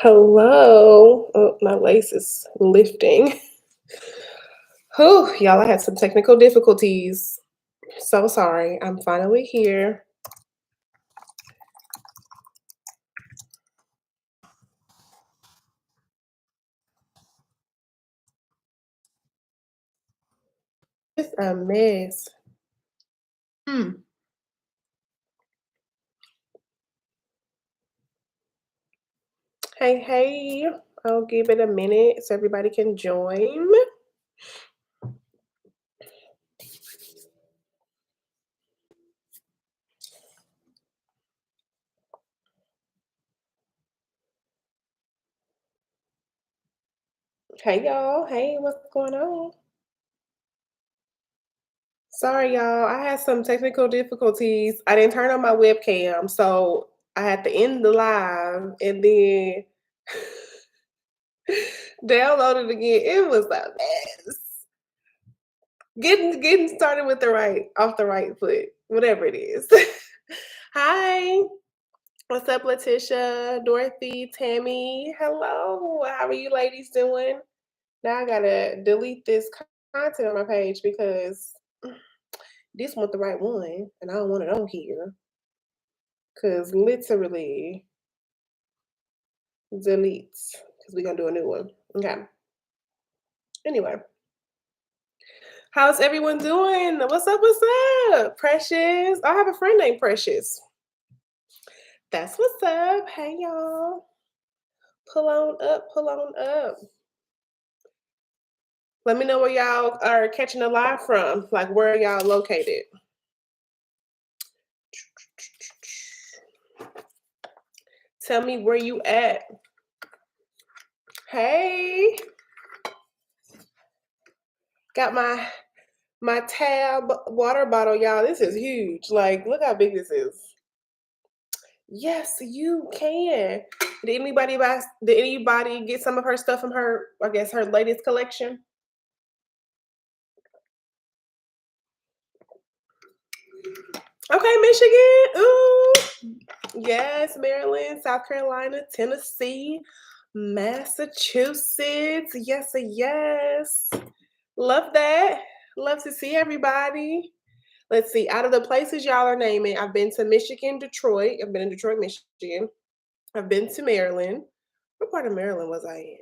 Hello. Oh, my lace is lifting. Whew, y'all, I had some technical difficulties. So sorry. I'm finally here. It's a mess. Hmm. Hey, hey. I'll give it a minute so everybody can join. Hey, y'all. Hey, what's going on? Sorry, y'all. I had some technical difficulties. I didn't turn on my webcam, so I had to end the live and then download it again. It was a mess. Getting started with the right off the right foot, whatever it is. Hi, what's up, Letitia, Dorothy, Tammy? Hello, how are you ladies doing? Now I gotta delete this content on my page because this wasn't the right one, and I don't want it on here. Cause literally deletes. Cause we're gonna do a new one. Okay. Anyway, how's everyone doing? What's up? What's up, Precious? I have a friend named Precious. That's what's up. Hey, y'all. Pull on up, pull on up. Let me know where y'all are catching the live from. Like, where are y'all located? Tell me where you at. Hey, got my tab water bottle, y'all. This is huge. Like, look how big this is. Yes, you can. Did anybody get some of her stuff from her, I guess, her latest collection? Okay, Michigan. Ooh. Yes, Maryland, South Carolina, Tennessee, Massachusetts. Yes, yes. Love that. Love to see everybody. Let's see. Out of the places y'all are naming, I've been to Michigan, Detroit. I've been in Detroit, Michigan. I've been to Maryland. What part of Maryland was I in?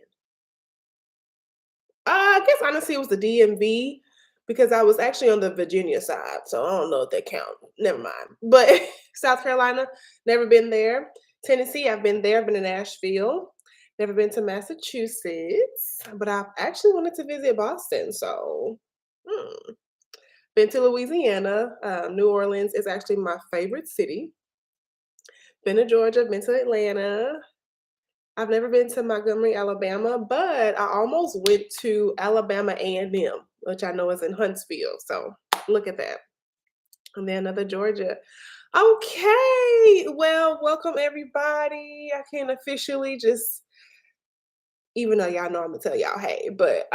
I guess honestly it was the DMV because I was actually on the Virginia side, so I don't know if that count. Never mind. But South Carolina, never been there. Tennessee, I've been there. I've been to Nashville. Never been to Massachusetts, but I've actually wanted to visit Boston. So, been to Louisiana. New Orleans is actually my favorite city. Been to Georgia. Been to Atlanta. I've never been to Montgomery, Alabama, but I almost went to Alabama A&M, which I know is in Huntsville. So look at that. And then another Georgia. Okay. Well, welcome everybody. I can officially just, even though y'all know I'm gonna tell y'all hey, but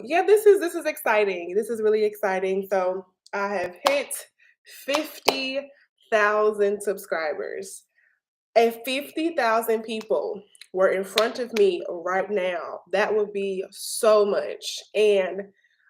yeah, this is exciting. This is really exciting. So I have hit 50,000 subscribers. If 50,000 people were in front of me right now, that would be so much. And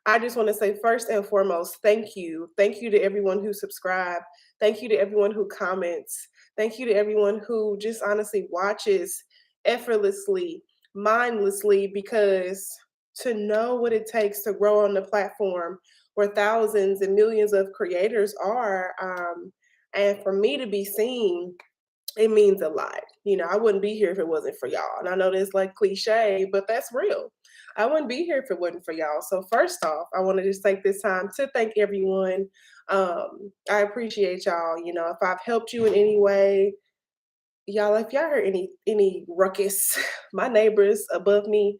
I just want to say, first and foremost, thank you. Thank you to everyone who subscribed. Thank you to everyone who comments. Thank you to everyone who just honestly watches effortlessly, mindlessly, because to know what it takes to grow on the platform where thousands and millions of creators are, and for me to be seen, it means a lot. You know, I wouldn't be here if it wasn't for y'all. And I know that's like cliche, but that's real. I wouldn't be here if it wasn't for y'all. So first off, I want to just take this time to thank everyone. I appreciate y'all. You know, if I've helped you in any way, y'all, if y'all heard any ruckus, my neighbors above me,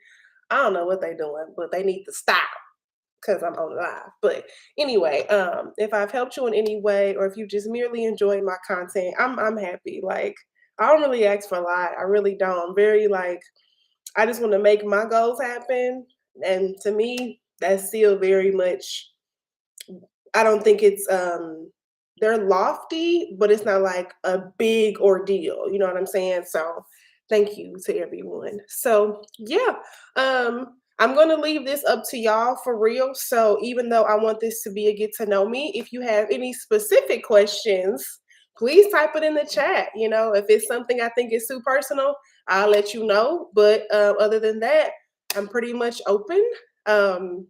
I don't know what they're doing, but they need to stop because I'm on live. But anyway, if I've helped you in any way, or if you just merely enjoyed my content, I'm happy. Like I don't really ask for a lot. I really don't. I'm very like I just want to make my goals happen, and to me, that's still very much. I don't think it's they're lofty, but it's not like a big ordeal. You know what I'm saying? So Thank you to everyone. So yeah, I'm gonna leave this up to y'all for real. So even though I want this to be a get to know me, if you have any specific questions, please type it in the chat. You know, if it's something I think is too personal, I'll let you know. But other than that, I'm pretty much open. Um,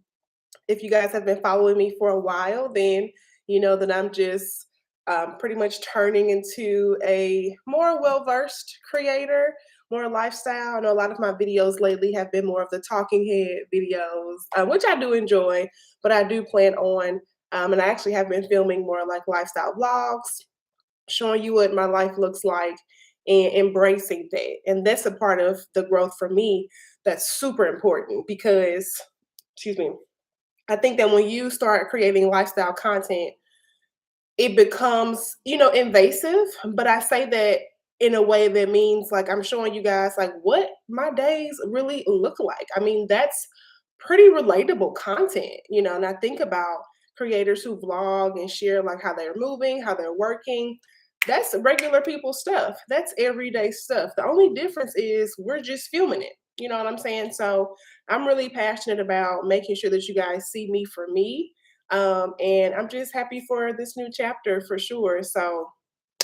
if you guys have been following me for a while, then you know that I'm just pretty much turning into a more well versed creator, more lifestyle. I know a lot of my videos lately have been more of the talking head videos, which I do enjoy, but I do plan on, and I actually have been filming more like lifestyle vlogs, showing you what my life looks like and embracing that. And that's a part of the growth for me that's super important because, excuse me, I think that when you start creating lifestyle content, it becomes, you know, invasive. But I say that in a way that means like I'm showing you guys like what my days really look like. I mean, that's pretty relatable content, you know, and I think about creators who vlog and share like how they're moving, how they're working. That's regular people stuff. That's everyday stuff. The only difference is we're just filming it. You know what I'm saying? So I'm really passionate about making sure that you guys see me for me, and I'm just happy for this new chapter for sure. So,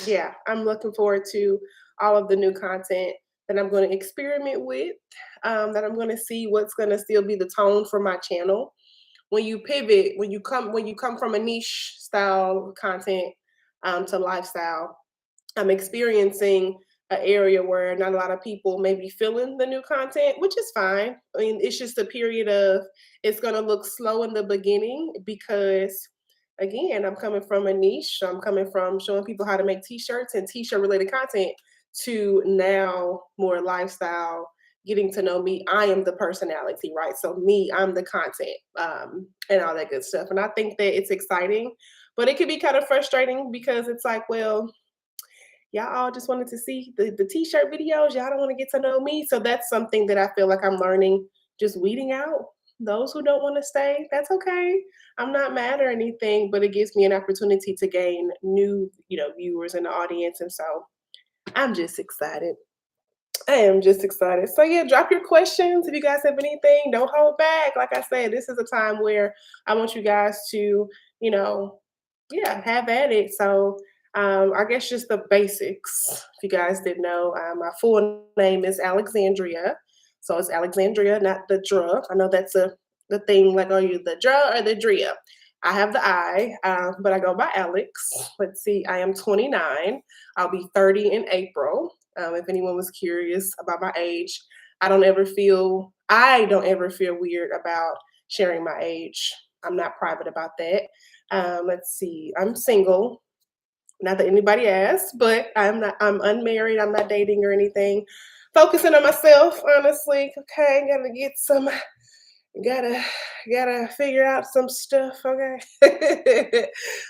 yeah, I'm looking forward to all of the new content that I'm going to experiment with, that I'm going to see what's going to still be the tone for my channel. When you pivot, when you come from a niche style content to lifestyle, I'm experiencing an area where not a lot of people may be feeling the new content, which is fine. I mean, it's just a period of it's going to look slow in the beginning because, again, I'm coming from a niche. So I'm coming from showing people how to make t-shirts and t-shirt related content to now more lifestyle, getting to know me. I am the personality, right? So me, I'm the content, and all that good stuff. And I think that it's exciting, but it can be kind of frustrating because it's like, well, y'all all just wanted to see the t-shirt videos. Y'all don't want to get to know me. So that's something that I feel like I'm learning, just weeding out those who don't want to stay. That's okay. I'm not mad or anything, but it gives me an opportunity to gain new, you know, viewers in the audience. And so I'm just excited. I am just excited. So yeah, drop your questions if you guys have anything. Don't hold back. Like I said, this is a time where I want you guys to, you know, yeah, have at it. So I guess just the basics. If you guys didn't know, my full name is Alexandria. So it's Alexandria, not the Dra. I know that's the thing. Like, are you the Dra or the Drea? I have the I, but I go by Alex. Let's see, I am 29. I'll be 30 in April. If anyone was curious about my age, I don't ever feel weird about sharing my age. I'm not private about that. Let's see, I'm single. Not that anybody asked, but I'm unmarried. I'm not dating or anything. Focusing on myself, honestly. Okay, gotta gotta figure out some stuff, okay?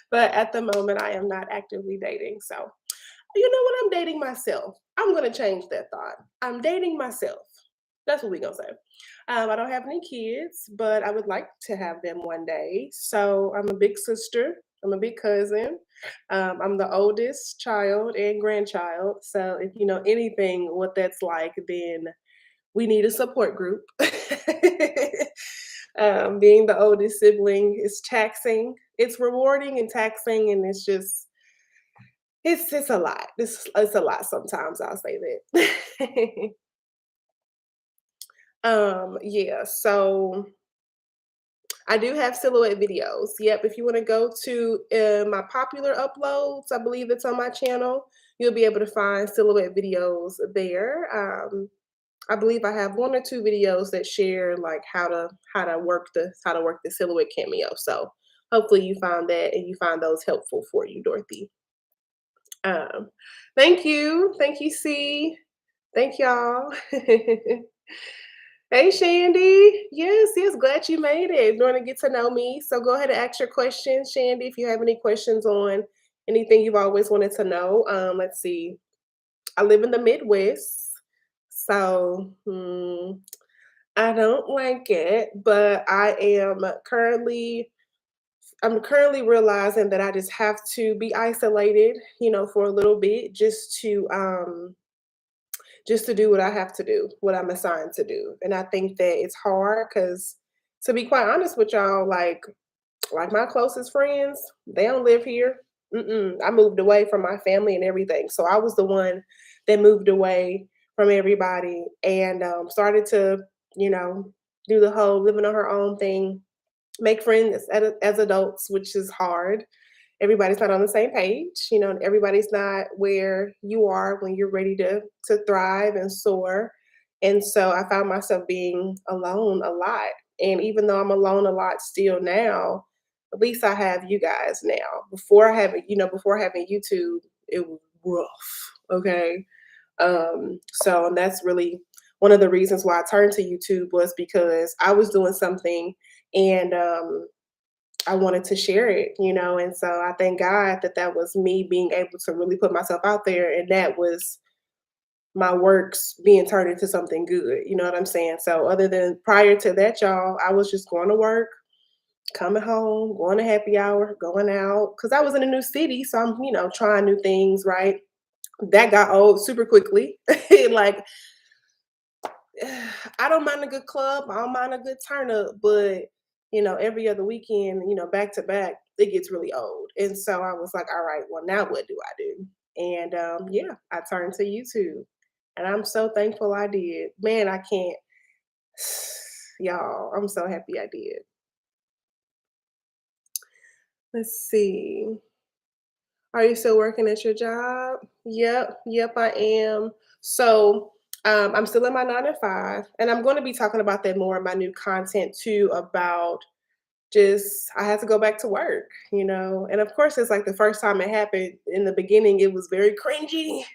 But at the moment I am not actively dating. So you know what? I'm dating myself. I'm gonna change that thought. I'm dating myself. That's what we gonna say. I don't have any kids, but I would like to have them one day. So I'm a big sister. I'm a big cousin. I'm the oldest child and grandchild. So if you know anything what that's like, then we need a support group. Being the oldest sibling is taxing. It's rewarding and taxing, and it's a lot. It's a lot sometimes, I'll say that. Yeah, so I do have silhouette videos. Yep, if you wanna go to, my popular uploads, I believe it's on my channel, you'll be able to find silhouette videos there. I believe I have 1 or 2 videos that share, like, how to work the silhouette cameo, so hopefully you found that and you find those helpful for you, Dorothy. Um, thank you. Thank you, C. Thank y'all. Hey, Shandy. Yes, yes, glad you made it. You want to get to know me. So go ahead and ask your questions, Shandy, if you have any questions on anything you've always wanted to know. Let's see. I live in the Midwest. So I don't like it, but I'm currently realizing that I just have to be isolated, you know, for a little bit just to do what I have to do, what I'm assigned to do. And I think that it's hard because, to be quite honest with y'all, like my closest friends, they don't live here. I moved away from my family and everything. So I was the one that moved away from everybody and started to, you know, do the whole living on her own thing, make friends as adults, which is hard. Everybody's not on the same page. You know, everybody's not where you are when you're ready to thrive and soar. And so I found myself being alone a lot. And even though I'm alone a lot still now, at least I have you guys now. Before having YouTube, it was rough. Okay. So and that's really one of the reasons why I turned to YouTube was because I was doing something and I wanted to share it, and so I thank God that that was me being able to really put myself out there, and that was my works being turned into something good. You know what I'm saying? So other than prior to that, y'all, I was just going to work, coming home, going to happy hour, going out, because I was in a new city, so I'm, trying new things, right? That got old super quickly. Like I don't mind a good club. I don't mind a good turn up, but every other weekend, back to back, it gets really old. And so I was like, all right, well, now what do I do? And yeah, I turned to YouTube, and I'm so thankful I did. Man, I can't, y'all. I'm so happy I did. Let's see. Are you still working at your job? Yep, I am. So I'm still in my 9 to 5, and I'm going to be talking about that more in my new content too. About just I had to go back to work, and of course it's like the first time it happened. In the beginning, it was very cringy,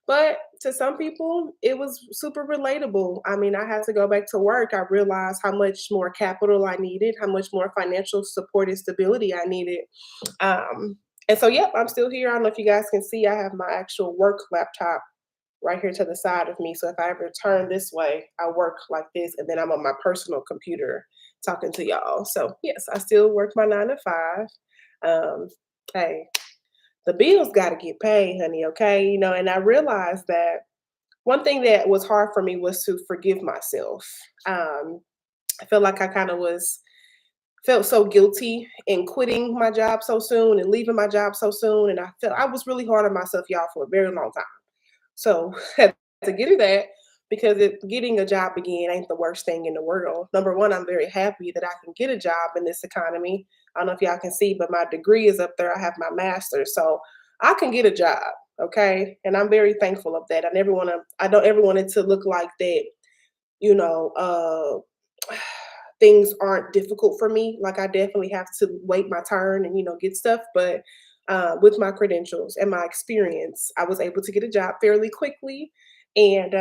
but to some people, it was super relatable. I mean, I had to go back to work. I realized how much more capital I needed, how much more financial support and stability I needed. Um, and so, yep, I'm still here. I don't know if you guys can see, I have my actual work laptop right here to the side of me. So if I ever turn this way, I work like this, and then I'm on my personal computer talking to y'all. So yes, I still work my 9 to 5. Um, hey, the bills got to get paid, honey. Okay, and I realized that one thing that was hard for me was to forgive myself. I feel like I kind of was felt so guilty in quitting my job so soon and leaving my job so soon, and I felt I was really hard on myself, y'all, for a very long time. So had to get through that because getting a job again ain't the worst thing in the world. Number one, I'm very happy that I can get a job in this economy. I don't know if y'all can see, but my degree is up there. I have my master's, so I can get a job. Okay, and I'm very thankful of that. I don't ever want it to look like that. You know, things aren't difficult for me. Like I definitely have to wait my turn and get stuff, but with my credentials and my experience, I was able to get a job fairly quickly. And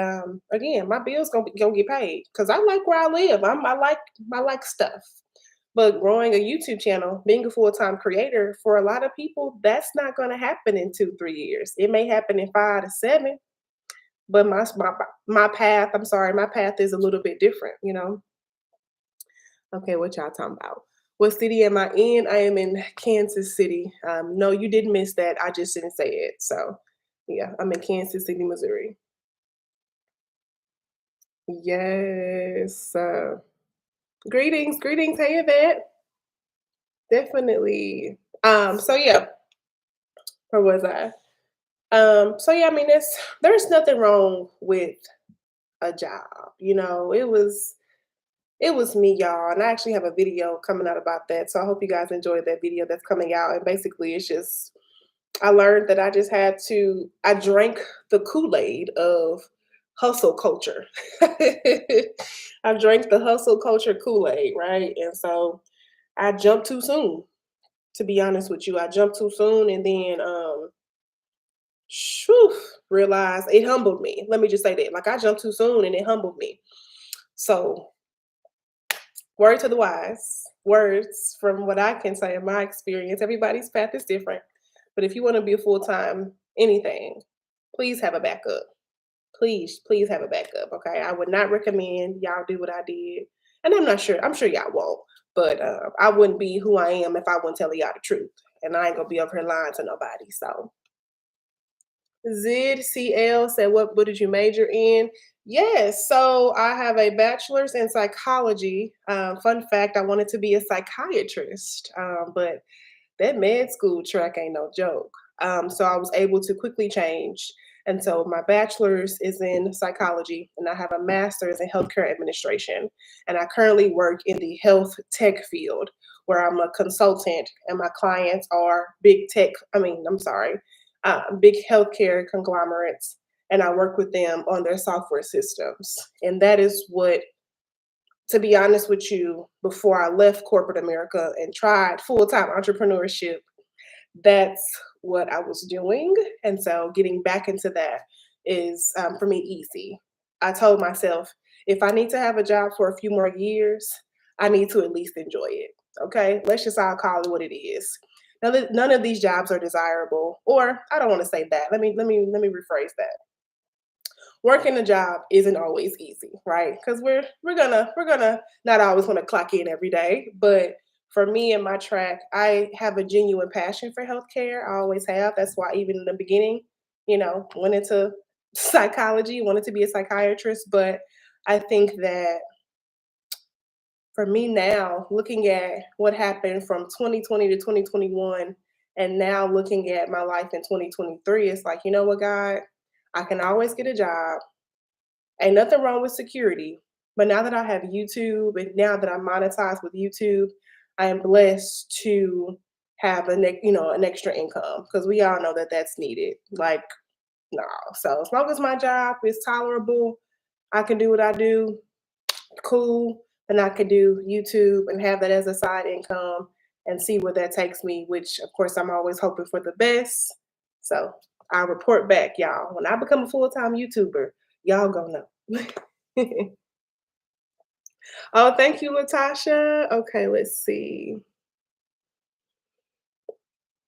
again, my bills gonna get paid because I like where I live. I like stuff. But growing a YouTube channel, being a full time creator, for a lot of people, that's not going to happen in 2 3 years. It may happen in 5 to 7, but my path. I'm sorry, my path is a little bit different. Okay, what y'all talking about? What city am I in? I am in Kansas City. No, you didn't miss that. I just didn't say it. So, yeah, I'm in Kansas City, Missouri. Yes. Greetings, greetings. Hey, Yvette. Definitely. So yeah, where was I? So yeah, I mean, there's nothing wrong with a job. It was me, y'all, and I actually have a video coming out about that. So I hope you guys enjoyed that video that's coming out. And basically, it's just I learned that I drank the Kool-Aid of hustle culture. I drank the hustle culture Kool-Aid, right? And so I jumped too soon, to be honest with you. I jumped too soon, and then shoo, realized it humbled me. Let me just say that. Like I jumped too soon and it humbled me. So word to the wise, words from what I can say in my experience. Everybody's path is different. But if you want to be a full-time anything, please have a backup. Please have a backup. Okay. I would not recommend y'all do what I did. And I'm sure y'all won't, but I wouldn't be who I am if I wouldn't tell y'all the truth. And I ain't gonna be over here lying to nobody. So Zid CL said, what did you major in? Yes, so I have a bachelor's in psychology. Fun fact, I wanted to be a psychiatrist, but that med school track ain't no joke. So I was able to quickly change. And so my bachelor's is in psychology, and I have a master's in healthcare administration. And I currently work in the health tech field where I'm a consultant, and my clients are big tech, I'm sorry, big healthcare conglomerates. And I work with them on their software systems. And that is what, to be honest with you, before I left corporate America and tried full time entrepreneurship, that's what I was doing. And so getting back into that is for me easy. I told myself if I need to have a job for a few more years, I need to at least enjoy it. Okay, let's just all call it what it is. Now, none of these jobs are desirable, or I don't want to say that. Let me rephrase that. Working a job isn't always easy, right? Because we're gonna not always want to clock in every day. But for me and my track, I have a genuine passion for healthcare. I always have. That's why even in the beginning, went into psychology, wanted to be a psychiatrist. But I think that for me now, looking at what happened from 2020 to 2021, and now looking at my life in 2023, it's like, you know what, God, I can always get a job. Ain't nothing wrong with security. But now that I have YouTube and now that I'm monetized with YouTube, I am blessed to have an extra income because we all know that that's needed. Like, no. So as long as my job is tolerable, I can do what I do, cool. And I can do YouTube and have that as a side income and see where that takes me, which of course I'm always hoping for the best. So I'll report back, y'all. When I become a full-time YouTuber, y'all gonna know. Oh, thank you, Latasha. Okay, let's see.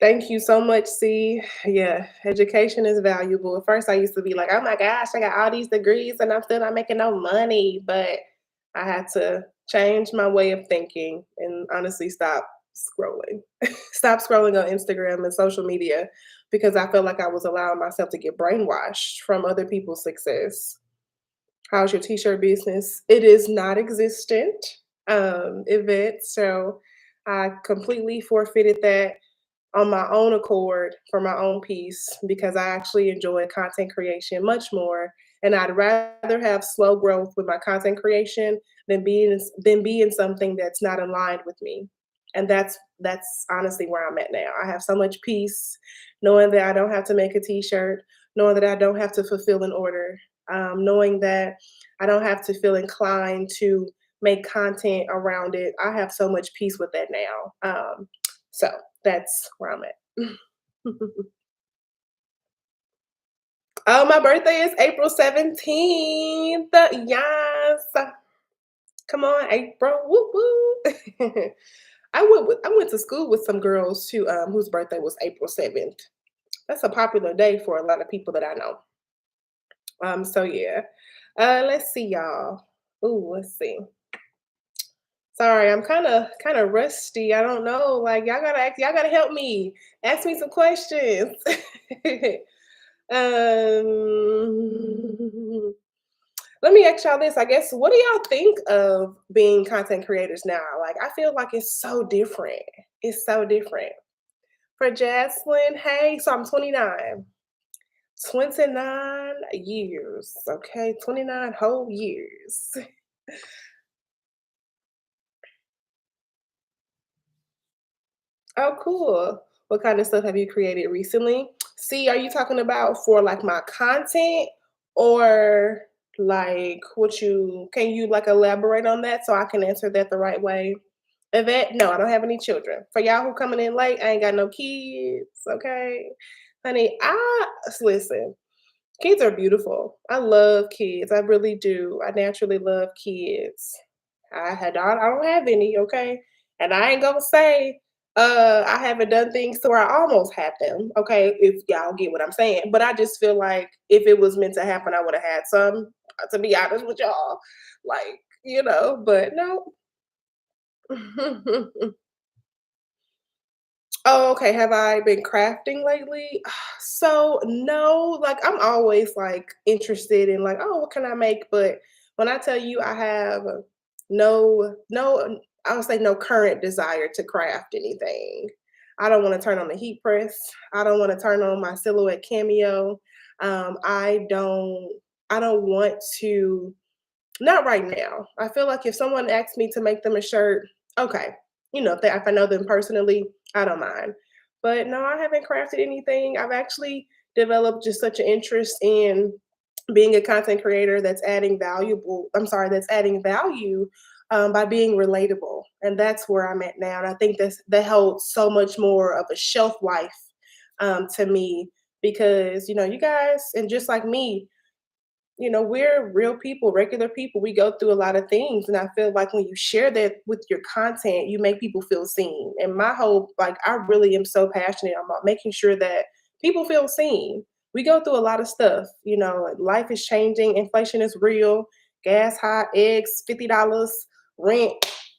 Thank you so much, C. Yeah, education is valuable. At first, I used to be like, oh my gosh, I got all these degrees and I'm still not making no money. But I had to change my way of thinking and honestly stop scrolling. Stop scrolling on Instagram and social media because I felt like I was allowing myself to get brainwashed from other people's success. How's your t-shirt business? It is not existent, Yvette. So I completely forfeited that on my own accord for my own peace because I actually enjoy content creation much more. And I'd rather have slow growth with my content creation than be in something that's not aligned with me. And that's honestly where I'm at now. I have so much peace knowing that I don't have to make a t-shirt, knowing that I don't have to fulfill an order, knowing that I don't have to feel inclined to make content around it. I have so much peace with that now. So that's where I'm at. Oh, my birthday is April 17th. Yes. Come on, April. Woo woo. I went to school with some girls too, whose birthday was April 7th. That's a popular day for a lot of people that I know. So yeah. Let's see, y'all. Ooh, let's see. Sorry, I'm kind of rusty. I don't know. Like y'all gotta help me. Ask me some questions. um, Let me ask y'all this. I guess what do y'all think of being content creators now? Like I feel like it's so different. It's so different. For Jaslyn, hey, so I'm 29. 29 years. Okay, 29 whole years. Oh, cool. What kind of stuff have you created recently? See, are you talking about for like my content or like what you can you like elaborate on that so I can answer that the right way? Yvette, no, I don't have any children. For y'all who coming in late, I ain't got no kids. Okay. Honey, I listen, kids are beautiful. I love kids. I really do. I naturally love kids. I don't have any, okay? And I ain't gonna say I haven't done things to where I almost had them, okay, if y'all get what I'm saying. But I just feel like if it was meant to happen, I would have had some, to be honest with y'all. Like, but no. Oh, okay. Have I been crafting lately? So no, like I'm always like interested in like, oh, what can I make? But when I tell you I have no, I would say no current desire to craft anything. I don't want to turn on the heat press. I don't want to turn on my silhouette cameo. I don't want to. Not right now. I feel like if someone asks me to make them a shirt, okay, if I know them personally, I don't mind. But no, I haven't crafted anything. I've actually developed just such an interest in being a content creator that's adding value by being relatable. And that's where I'm at now. And I think that holds so much more of a shelf life to me because, you guys, and just like me, we're real people, regular people. We go through a lot of things. And I feel like when you share that with your content, you make people feel seen. And my hope, like, I really am so passionate about making sure that people feel seen. We go through a lot of stuff. Life is changing, inflation is real, gas high, eggs, $50, rent.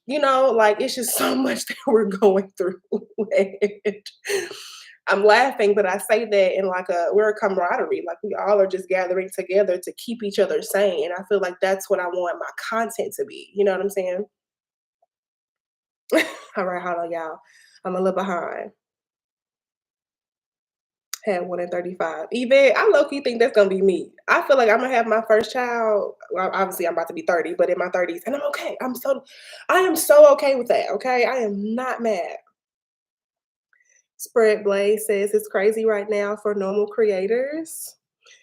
Like it's just so much that we're going through. And I'm laughing, but I say that in like we're a camaraderie. Like we all are just gathering together to keep each other sane. And I feel like that's what I want my content to be. You know what I'm saying? All right, hold on, y'all. I'm a little behind. Had one in 35. Even I low key think that's gonna be me. I feel like I'm gonna have my first child. Well, obviously I'm about to be 30, but in my 30s, and I'm okay. I am so okay with that. Okay, I am not mad. Spread Blaze says it's crazy right now for normal creators.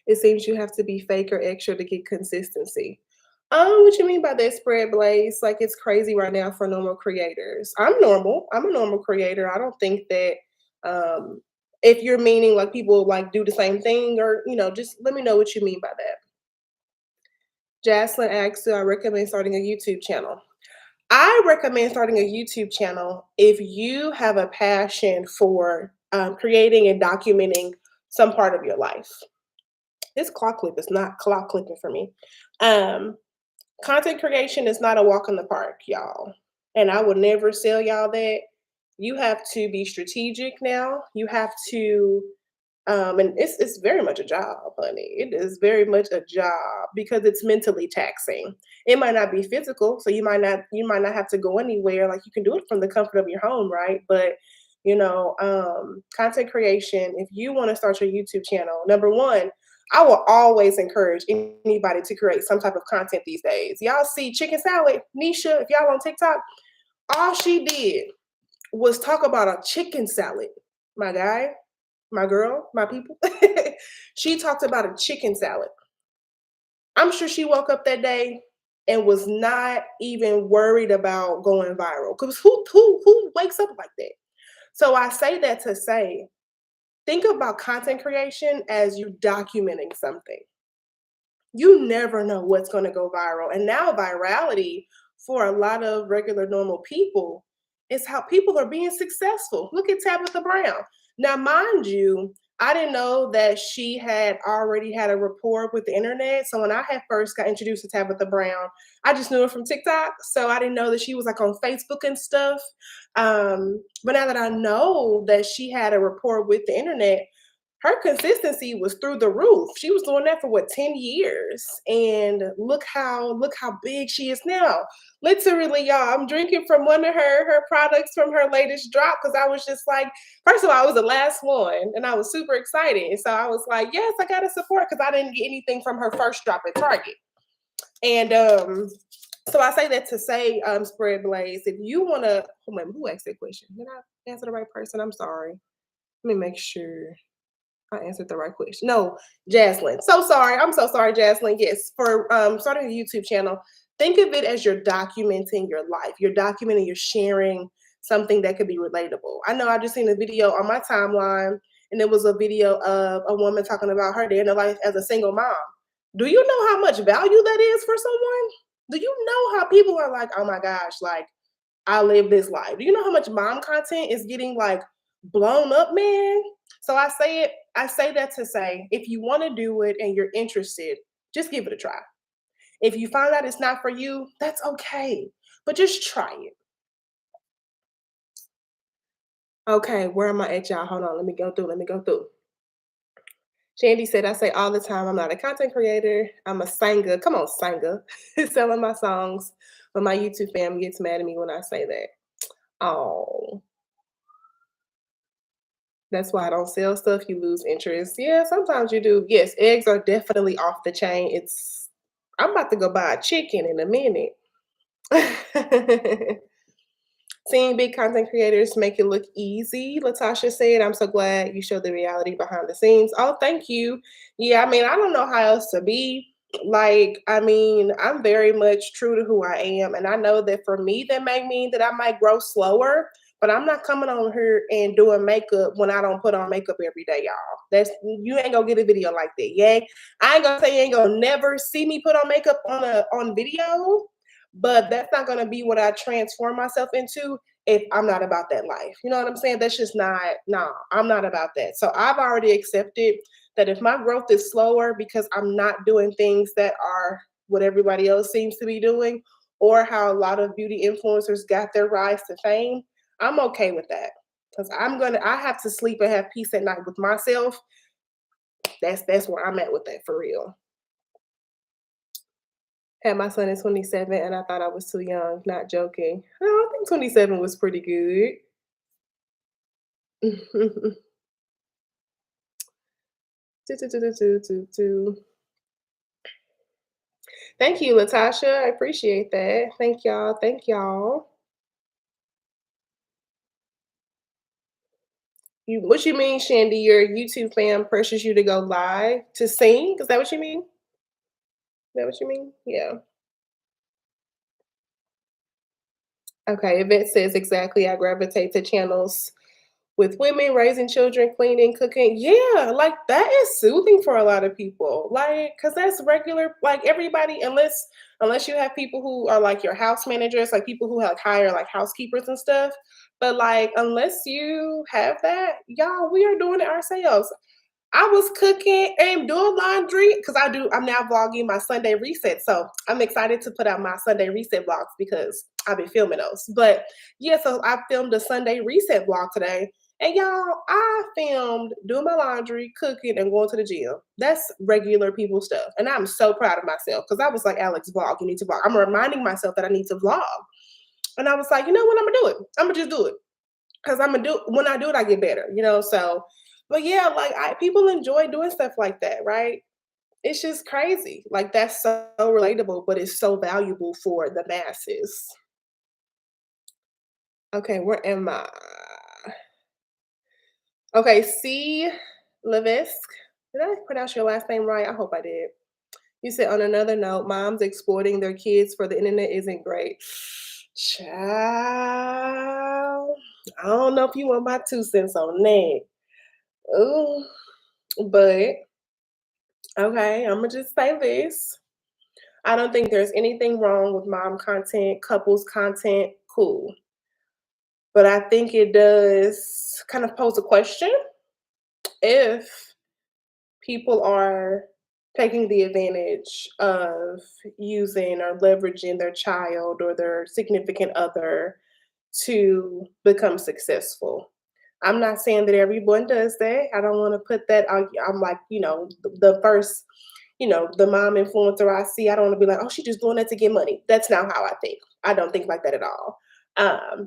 It seems you have to be fake or extra to get consistency. What you mean by that, Spread Blaze? Like it's crazy right now for normal creators. I'm normal. I'm a normal creator. I don't think that if you're meaning like people like do the same thing or just let me know what you mean by that. Jaslyn asks, do I recommend starting a YouTube channel? I recommend starting a YouTube channel if you have a passion for creating and documenting some part of your life. This clock clip is not clock clipping for me. Um, Content creation is not a walk in the park, y'all. And I would never sell y'all that. You have to be strategic now. You have to and it's very much a job, honey. It is very much a job because it's mentally taxing. It might not be physical, so you might not have to go anywhere. Like you can do it from the comfort of your home, right? But content creation. If you want to start your YouTube channel, number one, I will always encourage anybody to create some type of content these days. Y'all see Chicken Salad, Nisha, if y'all on TikTok, all she did was talk about a chicken salad, my guy, my girl, my people. She talked about a chicken salad. I'm sure she woke up that day and was not even worried about going viral. Because who wakes up like that? So I say that to say, think about content creation as you documenting something. You never know what's going to go viral. And now virality for a lot of regular normal people is how people are being successful. Look at Tabitha Brown. Now, mind you, I didn't know that she had already had a rapport with the internet. So when I had first got introduced to Tabitha Brown, I just knew her from TikTok. So I didn't know that she was like on Facebook and stuff. But now that I know that she had a rapport with the internet, her consistency was through the roof. She was doing that for what 10 years. And look how big she is now. Literally, y'all, I'm drinking from one of her products from her latest drop because I was just like, first of all, I was the last one and I was super excited. So I was like, yes, I gotta support because I didn't get anything from her first drop at Target. And so I say that to say, Spread Blaze, if you wanna who asked that question? Did I answer the right person? I'm sorry. Let me make sure. I answered the right question. No, Jaslyn. So sorry. I'm so sorry, Jaslyn. Yes, for starting a YouTube channel, think of it as you're documenting your life. You're sharing something that could be relatable. I know I just seen a video on my timeline, and it was a video of a woman talking about her day in her life as a single mom. Do you know how much value that is for someone? Do you know how people are like, oh my gosh, like I live this life? Do you know how much mom content is getting like blown up, man? So I say that to say, if you want to do it and you're interested, just give it a try. If you find out it's not for you, that's okay. But just try it. Okay, where am I at, y'all? Hold on, let me go through. Let me go through. Shandy said, I say all the time, I'm not a content creator. I'm a singer. Come on, singer. Selling my songs. But my YouTube fam gets mad at me when I say that. Oh, that's why I don't sell stuff. You lose interest. Yeah, sometimes you do. Yes, eggs are definitely off the chain. I'm about to go buy a chicken in a minute. Seeing big content creators make it look easy, Latasha said. I'm so glad you showed the reality behind the scenes. Oh, thank you. Yeah, I mean, I don't know how else to be. Like, I mean, I'm very much true to who I am. And I know that for me, that may mean that I might grow slower, but I'm not coming on here and doing makeup when I don't put on makeup every day, y'all. You ain't gonna get a video like that. Yay. I ain't gonna say you ain't gonna never see me put on makeup on video, but that's not gonna be what I transform myself into if I'm not about that life. You know what I'm saying? That's just not, no, I'm not about that. So I've already accepted that if my growth is slower because I'm not doing things that are what everybody else seems to be doing, or how a lot of beauty influencers got their rise to fame, I'm okay with that. Because I have to sleep and have peace at night with myself. That's where I'm at with that for real. Had my son at 27 and I thought I was too young, not joking. No, I think 27 was pretty good. Do, do, do, do, do, do, do. Thank you, Latasha. I appreciate that. Thank y'all. Thank y'all. What you mean, Shandy? Your YouTube fam pressures you to go live to sing? Is that what you mean? Is that what you mean? Yeah. Okay. Yvette says exactly. I gravitate to channels with women raising children, cleaning, cooking. Yeah, like that is soothing for a lot of people. Like, cause that's regular. Like everybody, unless you have people who are like your house managers, like people who like hire like housekeepers and stuff. But like, unless you have that, y'all, we are doing it ourselves. I was cooking and doing laundry because I'm now vlogging my Sunday reset. So I'm excited to put out my Sunday reset vlogs because I've been filming those. But yeah, so I filmed a Sunday reset vlog today. And y'all, I filmed doing my laundry, cooking, and going to the gym. That's regular people stuff. And I'm so proud of myself because I was like, Alex, vlog, you need to vlog. I'm reminding myself that I need to vlog. And I was like, you know what? I'm going to do it. I'm going to just do it because when I do it, I get better, so but yeah, like people enjoy doing stuff like that, right? It's just crazy. Like that's so relatable, but it's so valuable for the masses. Okay, where am I? Okay, C Levisk. Did I pronounce your last name right? I hope I did. You said on another note, moms exploiting their kids for the internet isn't great. Child. I don't know if you want my 2 cents on that. Ooh, but okay, I'm gonna just say this. I don't think there's anything wrong with mom content, couples content, cool. But I think it does kind of pose a question if people are taking the advantage of using or leveraging their child or their significant other to become successful. I'm not saying that everyone does that. I don't want to put that out. I'm like, the first, the mom influencer I see, I don't want to be like, oh, she's just doing that to get money. That's not how I think. I don't think like that at all.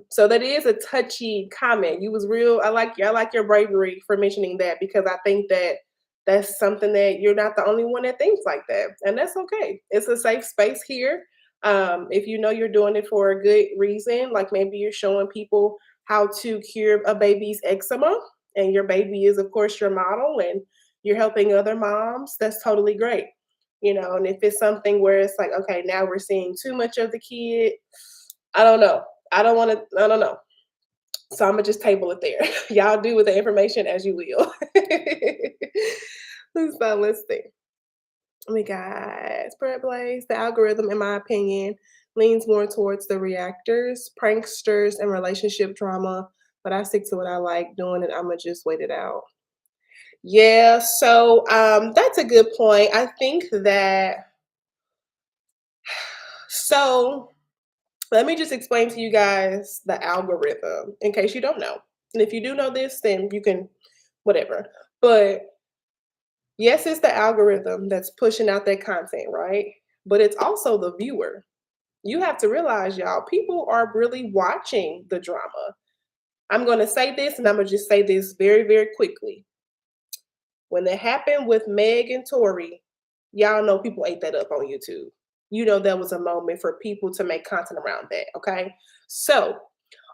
So that is a touchy comment. You was real. I like your bravery for mentioning that because I think that that's something that you're not the only one that thinks like that, and that's okay. It's a safe space here. If you know you're doing it for a good reason, like maybe you're showing people how to cure a baby's eczema, and your baby is, of course, your model, and you're helping other moms, that's totally great. And if it's something where it's like, okay, now we're seeing too much of the kid, I don't know. I don't know. So I'm gonna just table it there. Y'all do with the information as you will. So let's see. We got Spread Blaze. The algorithm, in my opinion, leans more towards the reactors, pranksters, and relationship drama. But I stick to what I like doing, and I'm gonna just wait it out. Yeah, so that's a good point. I think that so let me just explain to you guys the algorithm in case you don't know. And if you do know this, then you can whatever. But yes, it's the algorithm that's pushing out that content, right? But it's also the viewer. You have to realize, y'all, people are really watching the drama. I'm going to say this, and I'm going to just say this very, very quickly. When it happened with Meg and Tory, y'all know people ate that up on YouTube. You know, that was a moment for people to make content around that, okay? So,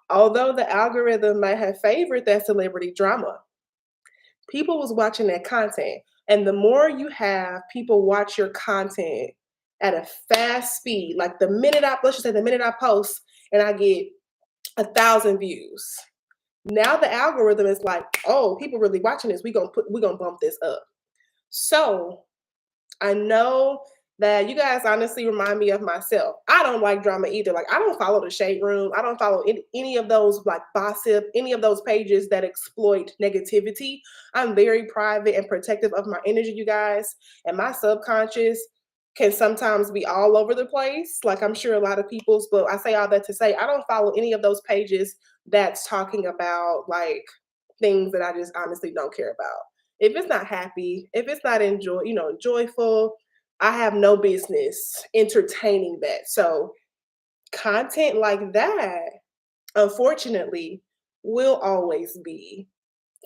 although the algorithm might have favored that celebrity drama, people was watching that content. And the more you have people watch your content at a fast speed, like let's just say the minute I post and I get 1,000 views. Now the algorithm is like, oh, people really watching this. We're gonna bump this up. So I know that you guys honestly remind me of myself. I don't like drama either. Like, I don't follow the shade room. I don't follow any of those like gossip, any of those pages that exploit negativity. I'm very private and protective of my energy, you guys. And my subconscious can sometimes be all over the place. Like, I'm sure a lot of people's, but I say all that to say I don't follow any of those pages that's talking about like things that I just honestly don't care about. If it's not happy, if it's not joyful, I have no business entertaining that. So content like that, unfortunately, will always be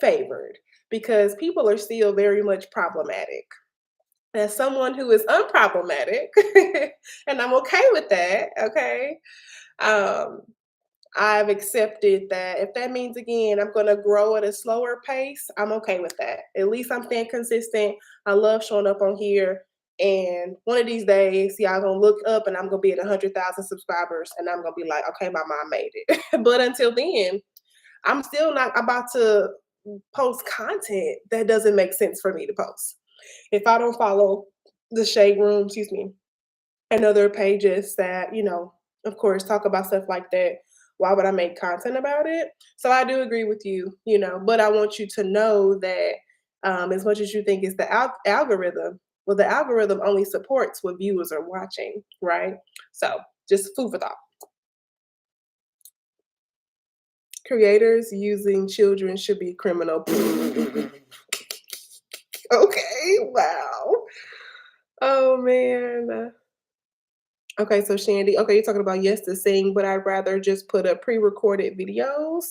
favored because people are still very much problematic. As someone who is unproblematic, and I'm okay with that, okay? Um, I've accepted that if that means again I'm gonna grow at a slower pace, I'm okay with that. At least I'm staying consistent. I love showing up on here. And one of these days, y'all gonna look up and I'm gonna be at 100,000 subscribers and I'm gonna be like, okay, my mom made it. But until then, I'm still not about to post content that doesn't make sense for me to post. If I don't follow the shade room, excuse me, and other pages that, of course, talk about stuff like that, why would I make content about it? So I do agree with you, but I want you to know that as much as you think it's the algorithm, well, the algorithm only supports what viewers are watching, right? So just food for thought. Creators using children should be criminal. Okay, wow. Oh man. Okay, so Shandy, okay, you're talking about yes to sing, but I'd rather just put up pre-recorded videos.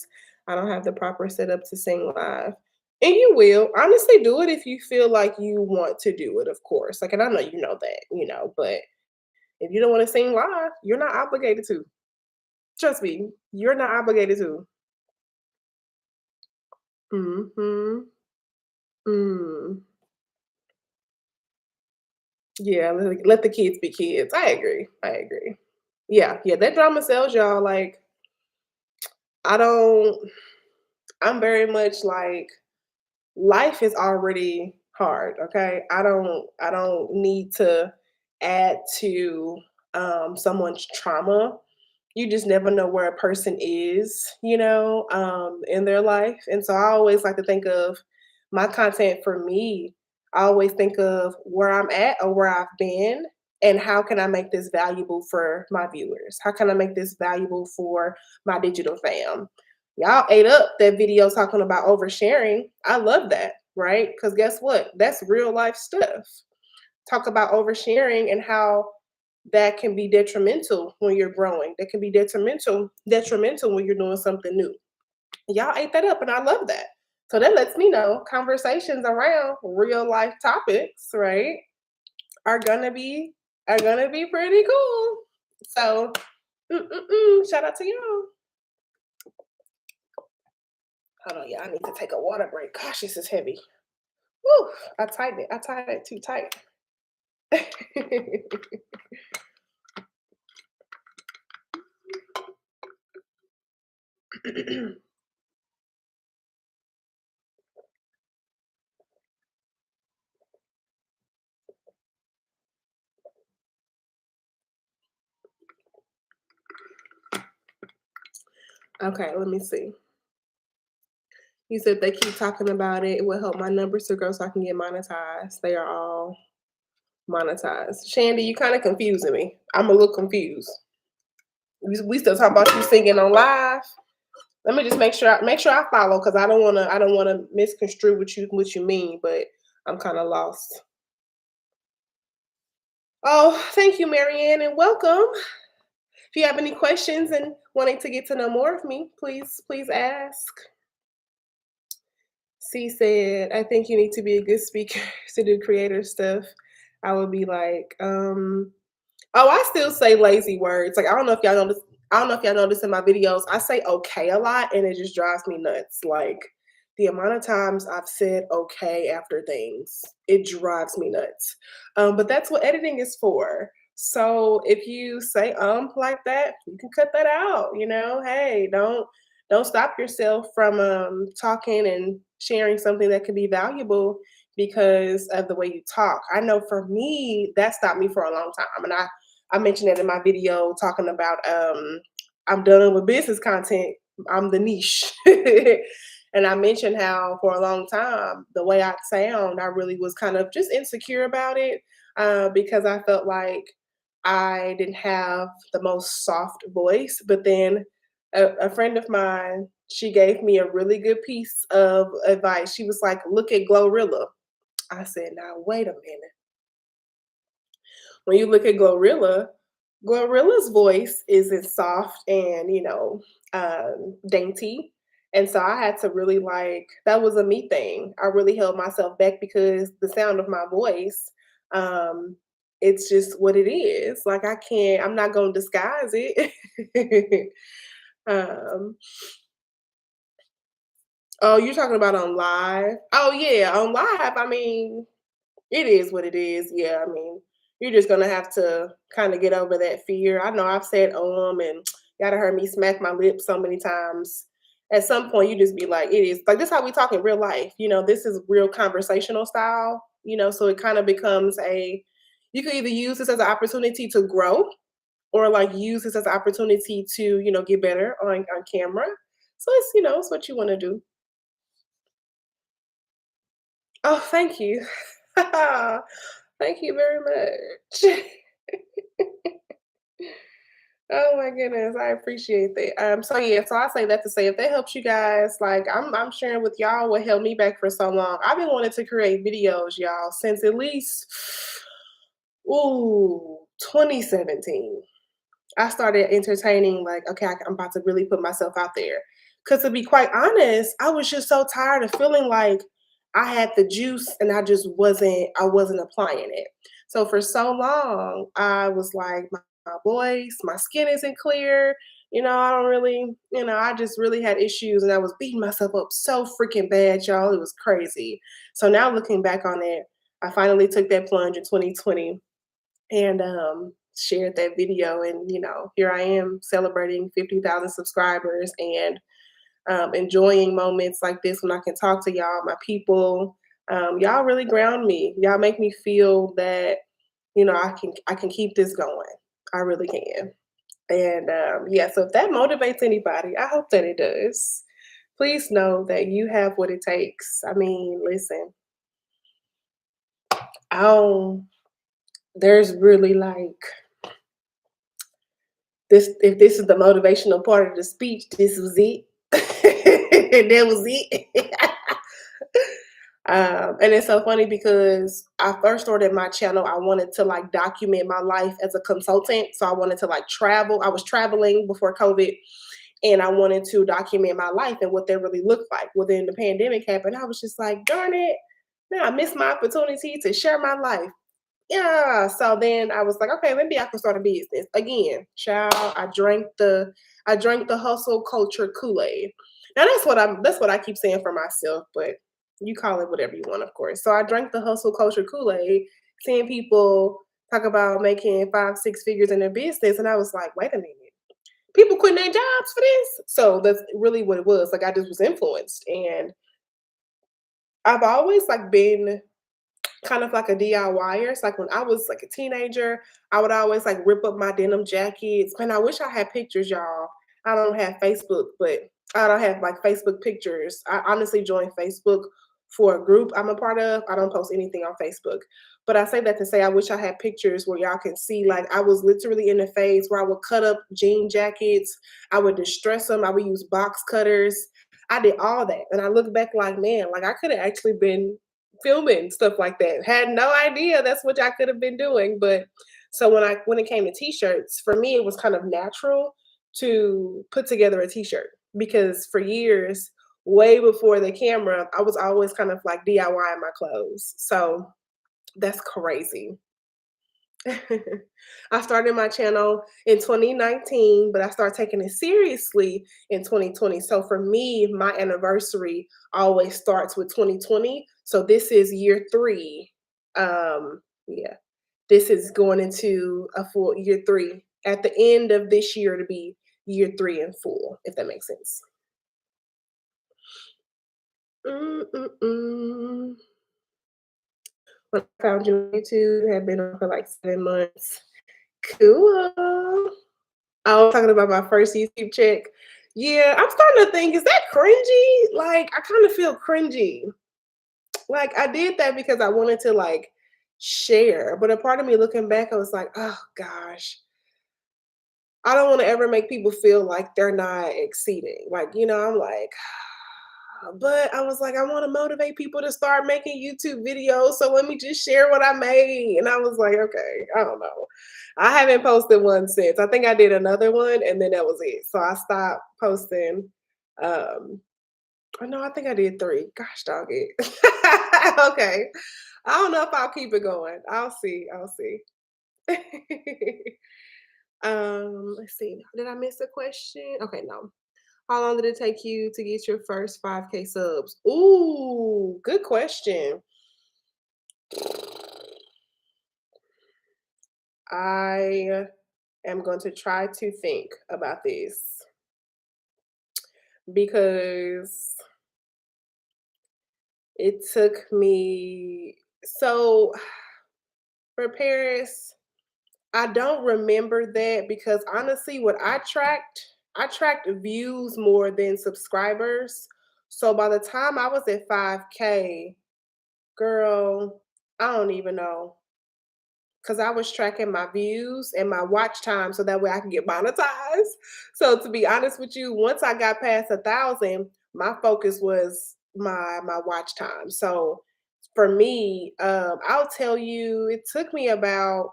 I don't have the proper setup to sing live. And you will honestly do it if you feel like you want to do it, of course. Like, and I know you know that, but if you don't want to sing live, you're not obligated to. Trust me, you're not obligated to. Mm-hmm. Mm. Yeah, let the kids be kids. I agree. I agree. Yeah, yeah, that drama sells y'all. Like, I don't, I'm very much like, life is already hard, okay? I don't need to add to someone's trauma. You just never know where a person is, in their life. And so I always like to think of my content for me. I always think of where I'm at or where I've been and how can I make this valuable for my viewers? How can I make this valuable for my digital fam? Y'all ate up that video talking about oversharing. I love that, right? Because guess what? That's real life stuff. Talk about oversharing and how that can be detrimental when you're growing. That can be detrimental when you're doing something new. Y'all ate that up, and I love that. So that lets me know conversations around real life topics, right, are gonna be pretty cool. So, shout out to y'all. Hold on, y'all. I need to take a water break. Gosh, this is heavy. Woo! I tightened it. I tied it too tight. Okay, let me see. You said they keep talking about it. It will help my numbers to grow so I can get monetized. They are all monetized. Shandy, you kind of confusing me. I'm a little confused. We still talking about you singing on live. Let me just make sure I follow because I don't wanna misconstrue what you mean, but I'm kind of lost. Oh, thank you, Marianne, and welcome. If you have any questions and wanting to get to know more of me, please ask. C said, I think you need to be a good speaker to do creator stuff. I would be like, oh, I still say lazy words. Like I don't know if y'all notice in my videos, I say okay a lot and it just drives me nuts. Like the amount of times I've said okay after things, it drives me nuts. But that's what editing is for. So if you say like that, you can cut that out, you know. Hey, don't stop yourself from talking and sharing something that could be valuable because of the way you talk. I know for me, that stopped me for a long time. And I mentioned it in my video talking about I'm done with business content. I'm the niche. And I mentioned how for a long time, the way I sound, I really was kind of just insecure about it because I felt like I didn't have the most soft voice. But then a friend of mine, she gave me a really good piece of advice. She was like, look at Glorilla. I said, now wait a minute. When you look at Glorilla's voice isn't soft and dainty, and so I had to really that was a me thing. I really held myself back because the sound of my voice, um, it's just what it is. Like I can't, I'm not gonna disguise it. um, oh, you're talking about on live? Oh yeah, on live. I mean, it is what it is. Yeah, I mean, you're just gonna have to kind of get over that fear. I know I've said and gotta heard me smack my lips so many times. At some point, you just be like, it is like this how we talk in real life. This is real conversational style. So it kind of becomes you can either use this as an opportunity to grow or like use this as an opportunity to, get better on camera. So it's what you want to do. Oh, thank you. Thank you very much. Oh my goodness, I appreciate that. So yeah, so I say that to say if that helps you guys, like I'm sharing with y'all what held me back for so long. I've been wanting to create videos, y'all, since at least 2017. I started entertaining, like, okay, I'm about to really put myself out there. Because to be quite honest, I was just so tired of feeling like I had the juice and I wasn't applying it. So for so long, I was like, my voice, my skin isn't clear. I don't really, I just really had issues and I was beating myself up so freaking bad, y'all. It was crazy. So now looking back on it, I finally took that plunge in 2020 and shared that video. And here I am celebrating 50,000 subscribers and enjoying moments like this when I can talk to y'all, my people. Y'all really ground me. Y'all make me feel that I can keep this going. I really can. And yeah, so if that motivates anybody, I hope that it does. Please know that you have what it takes. I mean, listen, I don't, there's really this if this is the motivational part of the speech, this was it. That was it. And it's so funny because I first started my channel. I wanted to document my life as a consultant. So I wanted to travel. I was traveling before COVID and I wanted to document my life and what that really looked like. Well, then the pandemic happened. I was just like, darn it. Now I missed my opportunity to share my life. Yeah. So then I was like, okay, maybe I can start a business again. Child, I drank the hustle culture Kool-Aid. Now that's what I keep saying for myself, but you call it whatever you want, of course. So I drank the hustle culture Kool-Aid, seeing people talk about making 5, 6 figures in their business, and I was like, wait a minute. People quitting their jobs for this. So that's really what it was. Like I just was influenced. And I've always been kind of like a DIYer. It's like when I was like a teenager, I would always rip up my denim jackets. Man, I wish I had pictures, y'all. I don't have Facebook, but I don't have Facebook pictures. I honestly joined Facebook for a group I'm a part of, I don't post anything on Facebook. But I say that to say I wish I had pictures where y'all can see, like, I was literally in the phase where I would cut up jean jackets, I would distress them, I would use box cutters. I did all that. And I look back like, man, like I could have actually been filming stuff like that. Had no idea that's what I could have been doing. But so when it came to t-shirts, for me it was kind of natural to put together a t-shirt because for years, way before the camera, I was always kind of like DIY my clothes. So that's crazy. I started my channel in 2019, but I started taking it seriously in 2020. So for me, my anniversary always starts with 2020. So this is year 3. Yeah, this is going into a full year 3. At the end of this year to be year 3 in full, if that makes sense. Mm-mm-mm. When I found you on YouTube, had been on for like 7 months. Cool. I was talking about my first YouTube check. Yeah, I'm starting to think, is that cringy? Like, I kind of feel cringy. Like, I did that because I wanted to like share, but a part of me looking back, I was like, oh gosh, I don't want to ever make people feel like they're not exceeding. Like, I'm like, but I was like, I want to motivate people to start making YouTube videos. So let me just share what I made. And I was like, okay, I don't know. I haven't posted one since. I think I did another one and then that was it. So I stopped posting. Oh no, I think I did 3. Gosh dog it. Okay. I don't know if I'll keep it going. I'll see. I'll see. Let's see. Did I miss a question? Okay, no. How long did it take you to get your first 5K subs? Ooh, good question. I am going to try to think about this because it took me so for Paris, I don't remember that because honestly, what I tracked views more than subscribers. So by the time I was at 5K, girl, I don't even know. Cause I was tracking my views and my watch time so that way I can get monetized. So to be honest with you, once I got past 1,000, my focus was my watch time. So for me, I'll tell you, it took me about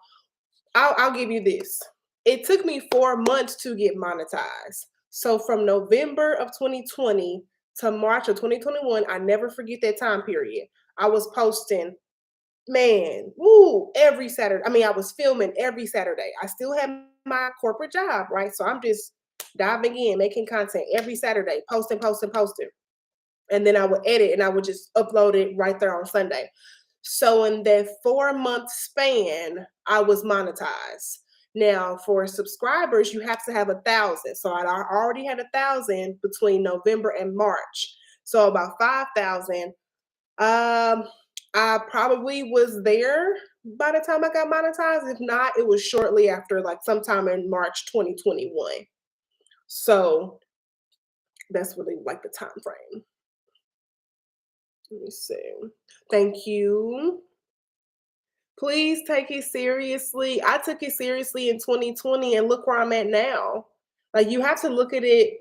I'll give you this. It took me 4 months to get monetized. So from November of 2020 to March of 2021, I never forget that time period. I was posting, man, woo, every Saturday. I mean, I was filming every Saturday. I still have my corporate job, right? So I'm just diving in, making content every Saturday, posting, posting, posting. And then I would edit and I would just upload it right there on Sunday. So in that 4 month span, I was monetized. Now for subscribers, you have to have 1,000. So I already had 1,000 between November and March. So about 5,000. I probably was there by the time I got monetized. If not, it was shortly after, like sometime in March 2021. So that's really like the time frame. Let me see. Thank you. Please take it seriously. I took it seriously in 2020 and look where I'm at now. Like you have to look at it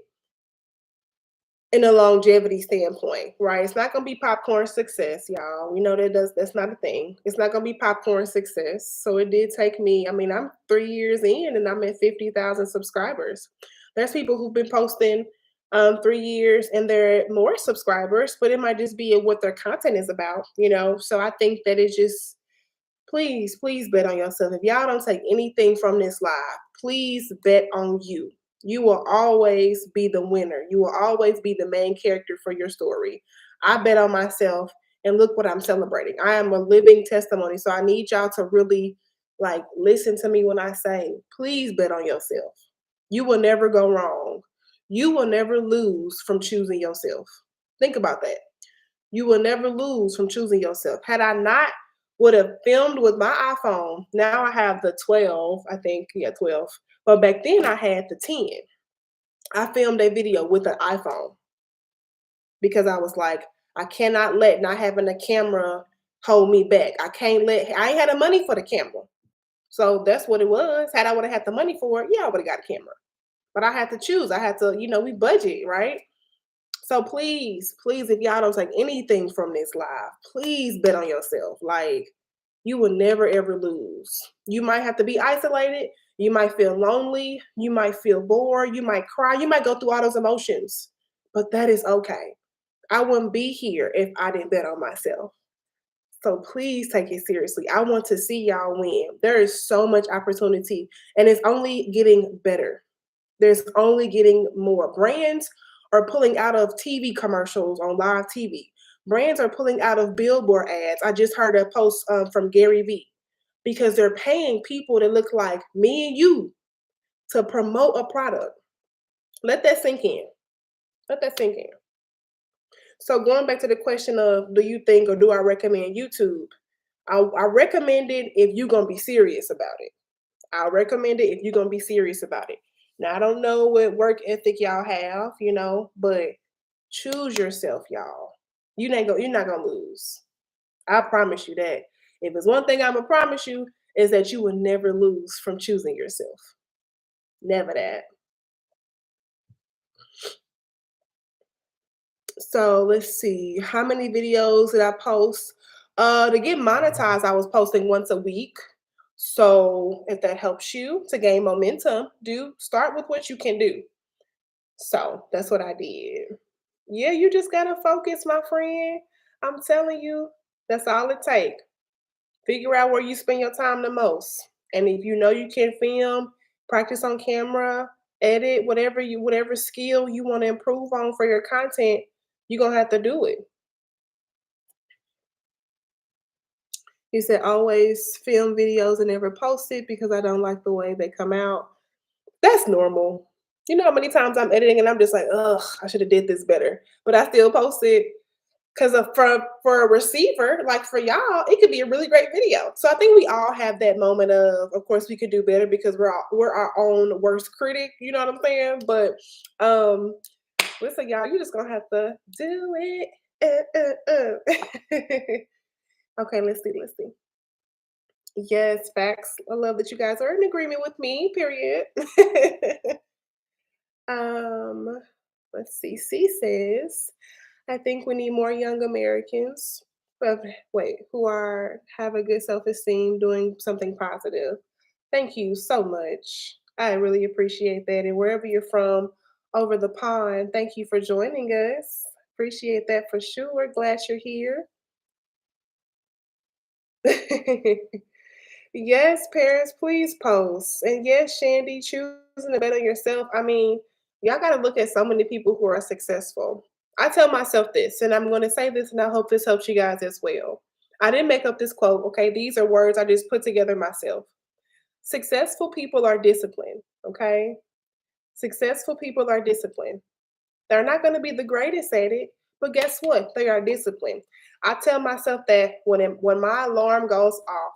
in a longevity standpoint, right? It's not gonna be popcorn success, y'all. We know that's not a thing. It's not gonna be popcorn success. So it did take me, I mean, I'm 3 years in and I'm at 50,000 subscribers. There's people who've been posting 3 years and they're at more subscribers, but it might just be what their content is about. So I think that it's just please bet on yourself. If y'all don't take anything from this live, please bet on you. You will always be the winner. You will always be the main character for your story. I bet on myself, and look what I'm celebrating. I am a living testimony. So I need y'all to really like listen to me when I say, please bet on yourself. You will never go wrong. You will never lose from choosing yourself. Think about that. You will never lose from choosing yourself. Had I not would have filmed with my iPhone, now I have the 12, I think, yeah, 12. But back then I had the 10. I filmed a video with an iPhone because I was like, I cannot let not having a camera hold me back. I ain't had the money for the camera. So that's what it was. Had I would have had the money for it, yeah, I would have got a camera. But I had to choose. I had to, we budget, right? So please, please, if y'all don't take anything from this live, please bet on yourself. Like, you will never ever lose. You might have to be isolated. You might feel lonely. You might feel bored. You might cry. You might go through all those emotions, but that is okay. I wouldn't be here if I didn't bet on myself. So please take it seriously. I want to see y'all win. There is so much opportunity, and it's only getting better. There's only getting more. Brands are pulling out of TV commercials on live TV. Brands are pulling out of billboard ads. I just heard a post from Gary Vee because they're paying people to look like me and you to promote a product. Let that sink in. Let that sink in. So going back to the question of do you think or do I recommend YouTube? I recommend it if you're gonna be serious about it. I recommend it if you're gonna be serious about it. Now I don't know what work ethic y'all have, but choose yourself, y'all. You're not gonna lose. I promise you that. If it's one thing I'm gonna promise you, is that you will never lose from choosing yourself. Never that. So let's see. How many videos did I post? To get monetized, I was posting once a week. So if that helps you to gain momentum, do start with what you can do. So that's what I did. Yeah, you just gotta focus, my friend. I'm telling you, that's all it takes. Figure out where you spend your time the most. And if you know you can film, practice on camera, edit, whatever skill you want to improve on for your content, you're gonna have to do it. He said always film videos and never post it because I don't like the way they come out. That's normal. You know how many times I'm editing and I'm just like, ugh, I should have did this better. But I still post it because for a receiver, like for y'all, it could be a really great video. So I think we all have that moment of course, we could do better because we're our own worst critic. You know what I'm saying? But listen, y'all, you just gonna have to do it. Okay, let's see. Let's see. Yes, facts. I love that you guys are in agreement with me. Period. um, let's see. C says, I think we need more young Americans, but wait, who are have a good self-esteem, doing something positive. Thank you so much. I really appreciate that. And wherever you're from over the pond, thank you for joining us. Appreciate that for sure. Glad you're here. Yes, parents, please post. And yes, Shandy, choosing to bet on yourself. I mean, y'all got to look at so many people who are successful. I tell myself this, and I'm going to say this, and I hope this helps you guys as well. I didn't make up this quote, okay? These are words I just put together myself. Successful people are disciplined, okay? Successful people are disciplined. They're not going to be the greatest at it, but guess what? They are disciplined. I tell myself that when my alarm goes off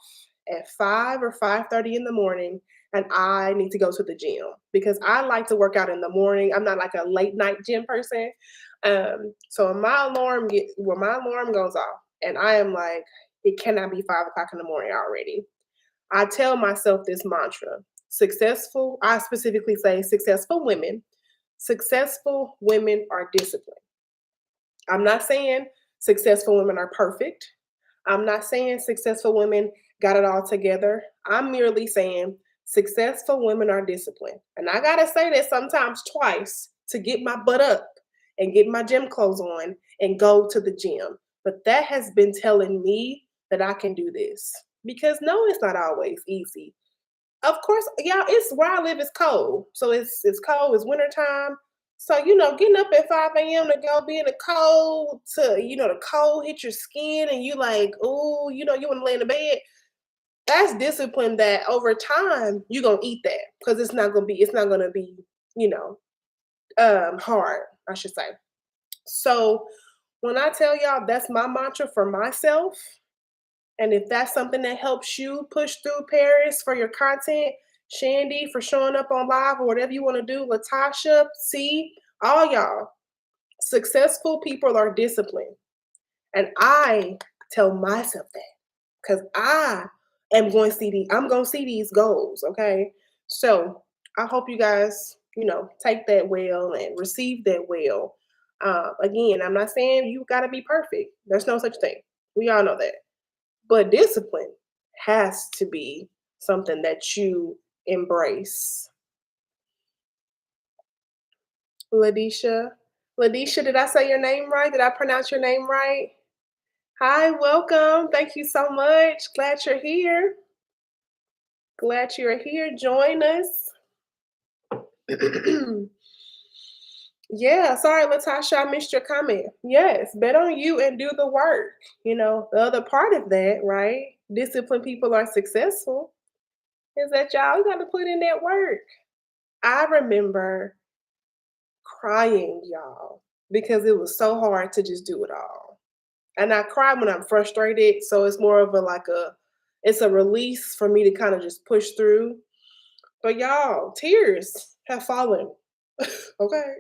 at 5 or 5:30 in the morning, and I need to go to the gym because I like to work out in the morning. I'm not like a late night gym person. So when my alarm goes off, and I am like, it cannot be 5 o'clock in the morning already. I tell myself this mantra: successful. I specifically say successful women. Successful women are disciplined. I'm not saying successful women are perfect. I'm not saying successful women got it all together. I'm merely saying successful women are disciplined. And I got to say that sometimes twice to get my butt up and get my gym clothes on and go to the gym. But that has been telling me that I can do this because no, it's not always easy. Of course, yeah, it's where I live is cold. So it's cold, it's wintertime. So, getting up at 5 a.m. to go be in the cold to, the cold hit your skin and you like, oh, you want to lay in the bed. That's discipline that over time you're gonna eat that because it's not gonna be, you know, hard, I should say. So when I tell y'all that's my mantra for myself, and if that's something that helps you push through Paris for your content, Shandy for showing up on live or whatever you want to do, Latasha, C, all y'all, successful people are disciplined. And I tell myself that because I'm going to see these goals. Okay. So I hope you guys, take that well and receive that well. Again, I'm not saying you got to be perfect. There's no such thing. We all know that. But discipline has to be something that you embrace. Ladisha. Ladisha, did I say your name right? Did I pronounce your name right? Hi, welcome. Thank you so much. Glad you're here. Glad you're here. Join us. Yeah, sorry, Latasha, I missed your comment. Yes, bet on you and do the work. The other part of that, right? Disciplined people are successful. Is that y'all got to put in that work. I remember crying, y'all, because it was so hard to just do it all. And I cry when I'm frustrated, so it's more of it's a release for me to kind of just push through. But y'all, tears have fallen. Okay.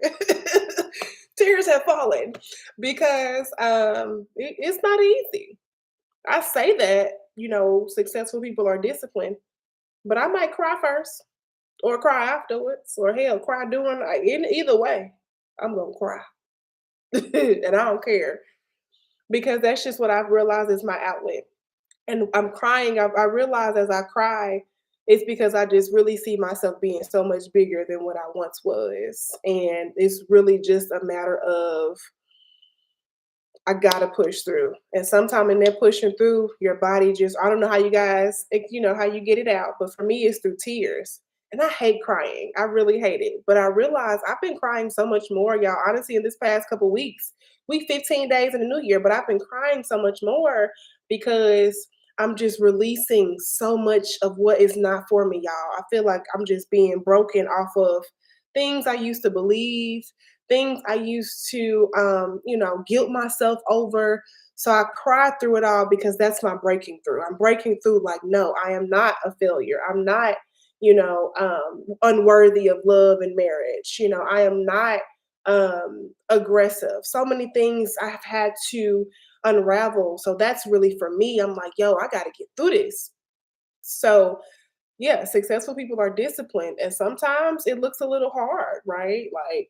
Tears have fallen because it's not easy. I say that, successful people are disciplined, but I might cry first or cry afterwards or hell, cry doing in either way. I'm gonna cry. And I don't care because that's just what I've realized is my outlet. And I'm crying. I realize as I cry, it's because I just really see myself being so much bigger than what I once was. And it's really just a matter of I gotta push through. And sometime in that pushing through, your body just, I don't know how you guys, how you get it out, but for me, it's through tears. And I hate crying. I really hate it. But I realize I've been crying so much more, y'all. Honestly, in this past couple weeks, we 15 days in the new year, but I've been crying so much more because I'm just releasing so much of what is not for me, y'all. I feel like I'm just being broken off of things I used to believe, things I used to, guilt myself over. So I cried through it all because that's my breaking through. I'm breaking through like, no, I am not a failure. I'm not, unworthy of love and marriage. I am not aggressive. So many things I've had to unravel. So that's really for me. I'm like, yo, I got to get through this. So yeah, successful people are disciplined, and sometimes it looks a little hard, right? Like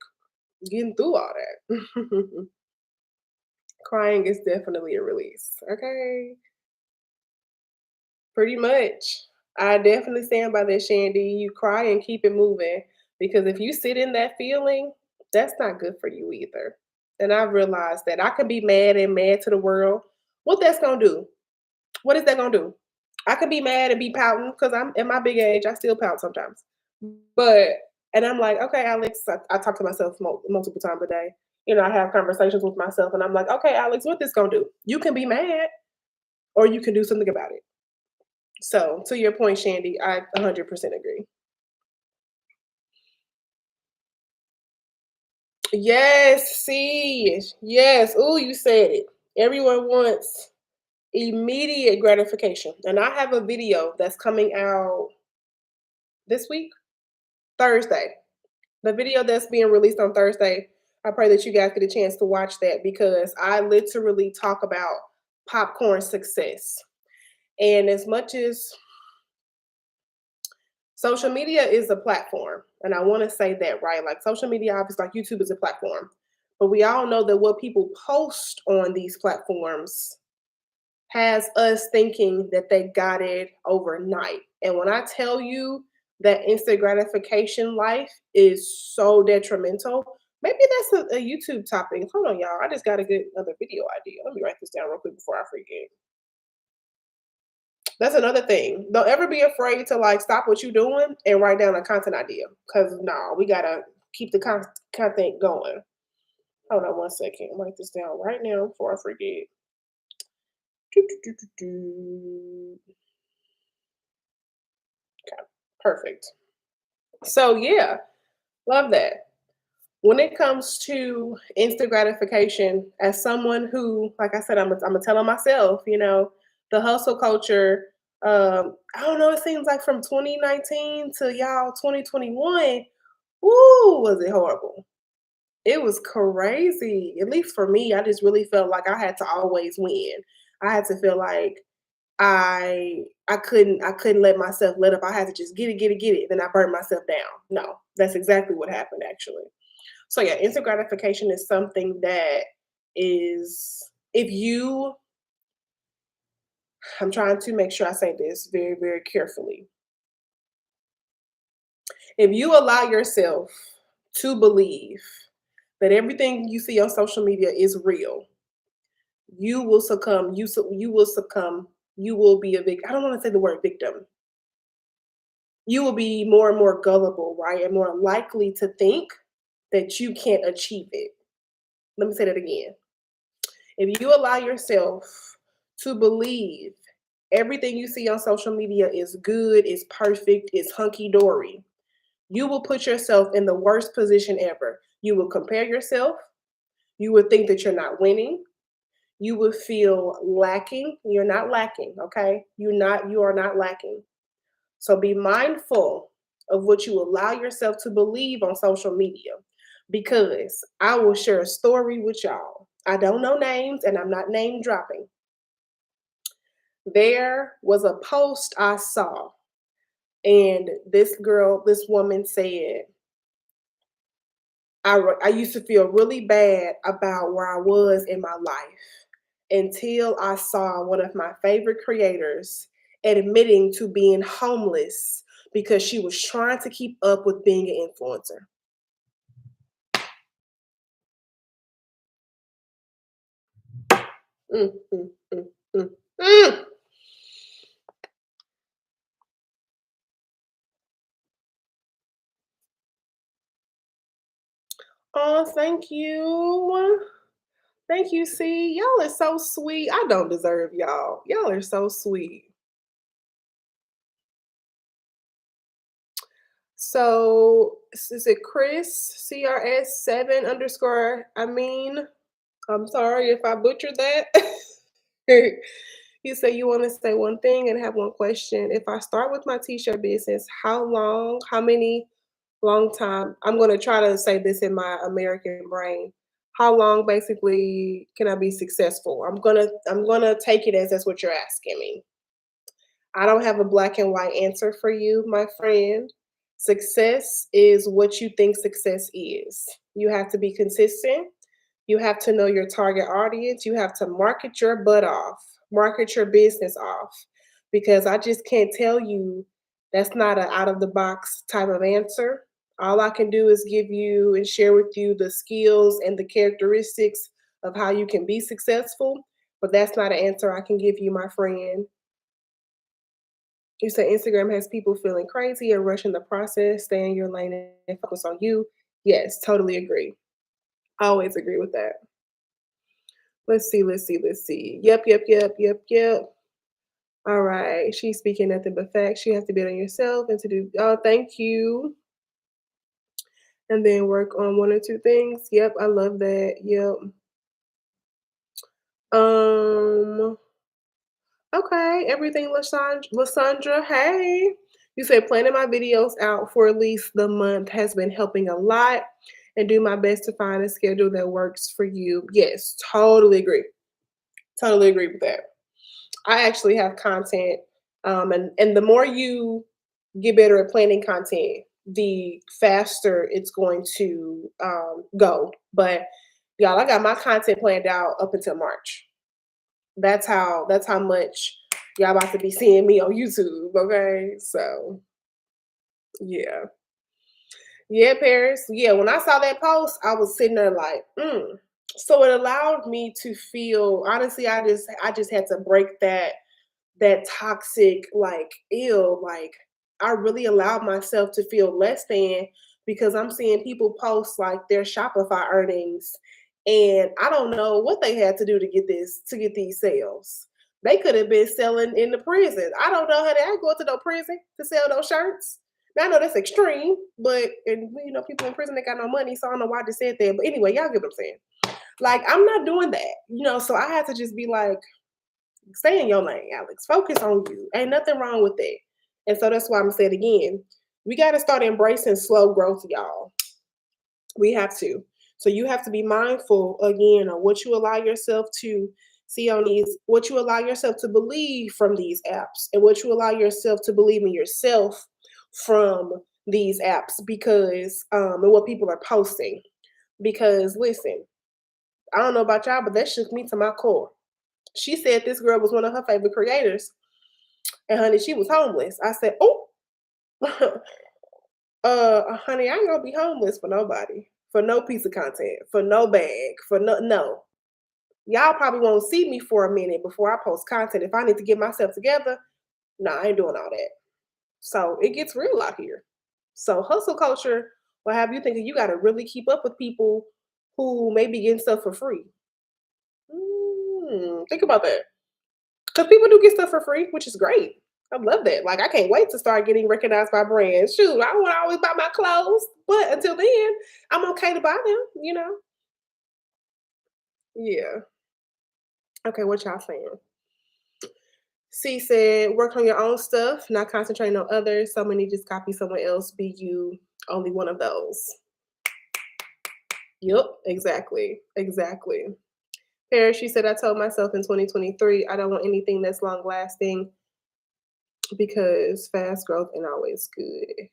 getting through all that. Crying is definitely a release. Okay. Pretty much. I definitely stand by that, Shandy. You cry and keep it moving because if you sit in that feeling, that's not good for you either. And I realized that I can be mad and mad to the world. What that's gonna do? What is that gonna do? I can be mad and be pouting because I'm at my big age. I still pout sometimes. But and I'm like, okay, Alex. I talk to myself multiple times a day. I have conversations with myself, and I'm like, okay, Alex, what this gonna do? You can be mad, or you can do something about it. So, to your point, Shandy, I 100% agree. Yes, see, yes. Oh, you said it. Everyone wants immediate gratification, and I have a video that's coming out this week, Thursday. The video that's being released on Thursday, I pray that you guys get a chance to watch that because I literally talk about popcorn success. And as much as social media is a platform, and I want to say that, right? Like social media, obviously, like YouTube is a platform, but we all know that what people post on these platforms has us thinking that they got it overnight. And when I tell you that instant gratification life is so detrimental, maybe that's a YouTube topic. Hold on, y'all. I just got to get another video idea. Let me write this down real quick before I forget. That's another thing. Don't ever be afraid to like stop what you're doing and write down a content idea. Cause no, we gotta keep the content going. Hold on one second. Write this down right now before I forget. Okay, perfect. So yeah, love that. When it comes to instant gratification, as someone who, like I said, I'm telling myself, the hustle culture. I don't know. It seems like from 2019 to y'all 2021. Woo, was it horrible? It was crazy. At least for me, I just really felt like I had to always win. I had to feel like I couldn't let myself let up. I had to just get it, get it, get it. Then I burned myself down. No, that's exactly what happened actually. So yeah, instant gratification is something that is if you I'm trying to make sure I say this very, very carefully. If you allow yourself to believe that everything you see on social media is real, you will succumb. You will succumb. You will be a victim. I don't want to say the word victim. You will be more and more gullible, right? And more likely to think that you can't achieve it. Let me say that again. If you allow yourself to believe everything you see on social media is good, is perfect, is hunky dory, you will put yourself in the worst position ever. You will compare yourself. You will think that you're not winning. You will feel lacking. You're not lacking, okay? You are not lacking. So be mindful of what you allow yourself to believe on social media because I will share a story with y'all. I don't know names and I'm not name dropping. There was a post I saw, and this woman said, I used to feel really bad about where I was in my life until I saw one of my favorite creators admitting to being homeless because she was trying to keep up with being an influencer. Mm, mm, mm, mm, mm. Oh, thank you. Thank you, C. Y'all are so sweet. I don't deserve y'all. Y'all are so sweet. So is it Chris CRS7 underscore? I mean, I'm sorry if I butchered that. You say you want to say one thing and have one question. If I start with my t-shirt business, how many long time? I'm going to try to say this in my American brain. How long basically can I be successful? I'm gonna take it as that's what you're asking me. I don't have a black and white answer for you, my friend. Success is what you think success is. You have to be consistent. You have to know your target audience. You have to market your butt off, market your business off. Because I just can't tell you that's not an out of the box type of answer. All I can do is give you and share with you the skills and the characteristics of how you can be successful. But that's not an answer I can give you, my friend. You said Instagram has people feeling crazy and rushing the process, stay in your lane and focus on you. Yes, totally agree. I always agree with that. Let's see. Yep. All right. She's speaking nothing but facts. You have to bet on yourself and to do, oh, thank you. And then work on one or two things. Yep, I love that. Yep. Um, okay, everything Lysandra, hey. You said planning my videos out for at least the month has been helping a lot and do my best to find a schedule that works for you. Yes, totally agree. Totally agree with that. I actually have content, and the more you get better at planning content, the faster it's going to go. But y'all, I got my content planned out up until March. That's how much y'all about to be seeing me on YouTube. Okay, so yeah, yeah, Paris. Yeah, when I saw that post, I was sitting there like, mm. So it allowed me to feel. Honestly, I just had to break that toxic like ill like I really allowed myself to feel less than because I'm seeing people post like their Shopify earnings and I don't know what they had to do to get these sales. They could have been selling in the prison. I don't know how they ain't going to no prison to sell those shirts. Now I know that's extreme, but and people in prison they got no money, so I don't know why I just said that. But anyway, y'all get what I'm saying. Like I'm not doing that, so I had to just be like, stay in your lane, Alex. Focus on you. Ain't nothing wrong with that. And so that's why I'm gonna say it again. We got to start embracing slow growth, y'all. We have to. So you have to be mindful again of what you allow yourself to see on these, what you allow yourself to believe from these apps, and what you allow yourself to believe in yourself from these apps, because and what people are posting. Because listen, I don't know about y'all, but that shook me to my core. She said this girl was one of her favorite creators, and honey, she was homeless. I said, "Oh, honey, I ain't gonna be homeless for nobody, for no piece of content, for no bag, for no. Y'all probably won't see me for a minute before I post content. If I need to get myself together, nah, I ain't doing all that." So it gets real out here. So hustle culture will have you thinking you got to really keep up with people who may be getting stuff for free. Think about that. Because people do get stuff for free, which is great. I love that. Like, I can't wait to start getting recognized by brands. Shoot, I don't want to always buy my clothes, but until then, I'm okay to buy them. Yeah. Okay, what y'all saying? C said, work on your own stuff, not concentrating on others. So many just copy someone else. Be you only one of those. Yep, exactly. Exactly. Paris, she said, I told myself in 2023, I don't want anything that's long lasting because fast growth ain't always good.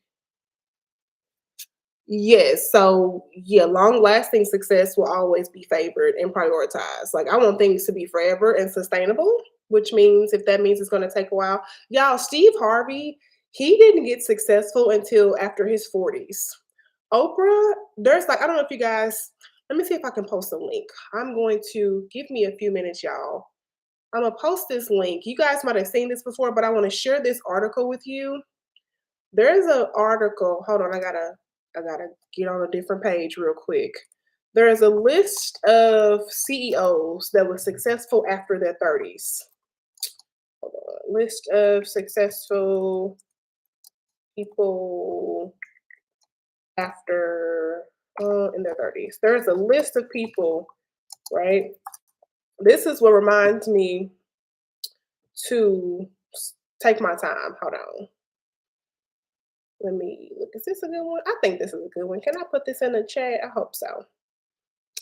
Yes. So yeah, long lasting success will always be favored and prioritized. Like, I want things to be forever and sustainable, which means if that means it's going to take a while. Y'all, Steve Harvey, he didn't get successful until after his 40s. Oprah, there's like, I don't know if you guys, let me see if I can post a link. I'm going to give me a few minutes, y'all. I'm gonna post this link. You guys might have seen this before, but I want to share this article with you. There's an article. Hold on, I gotta get on a different page real quick. There is a list of CEOs that were successful after their 30s. Hold on. List of successful people after in their 30s. There's a list of people, right? This is what reminds me to take my time. Hold on. Let me look. Is this a good one? I think this is a good one. Can I put this in the chat? I hope so.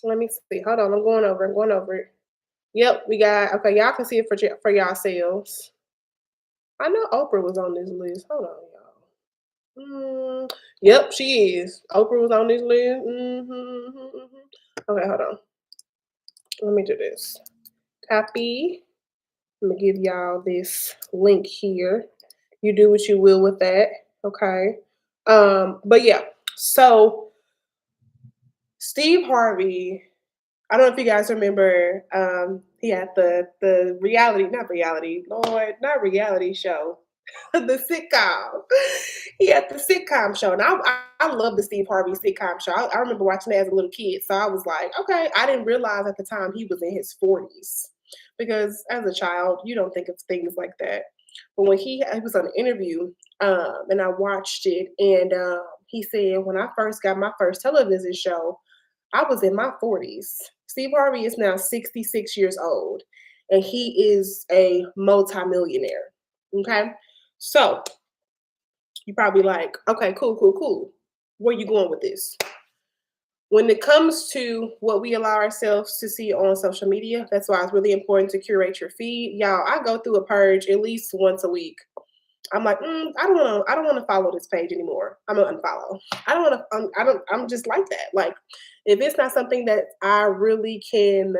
Let me see. Hold on. I'm going over. I'm going over it. Yep, we got. Okay, y'all can see it for yourselves. I know Oprah was on this list. Hold on, y'all. Yep, she is. Oprah was on this list. Okay, hold on. Let me do this. Copy. I'm gonna give y'all this link here. You do what you will with that. Okay. But yeah. So Steve Harvey, I don't know if you guys remember, he had the reality, not reality, Lord, not reality show, the sitcom. He had the sitcom show, and I love the Steve Harvey sitcom show. I remember watching it as a little kid, so I was like, okay. I didn't realize at the time he was in his 40s, because as a child, you don't think of things like that. But when he was on an interview, and I watched it, and he said, when I first got my first television show, I was in my 40s. Steve Harvey is now 66 years old, and he is a multimillionaire. Okay. So you probably like, okay, cool, cool, cool. Where you going with this? When it comes to what we allow ourselves to see on social media, that's why it's really important to curate your feed. Y'all, I go through a purge at least once a week. I'm like, I don't want to follow this page anymore. I'm gonna unfollow. I don't want to. I'm just like that. Like, if it's not something that I really can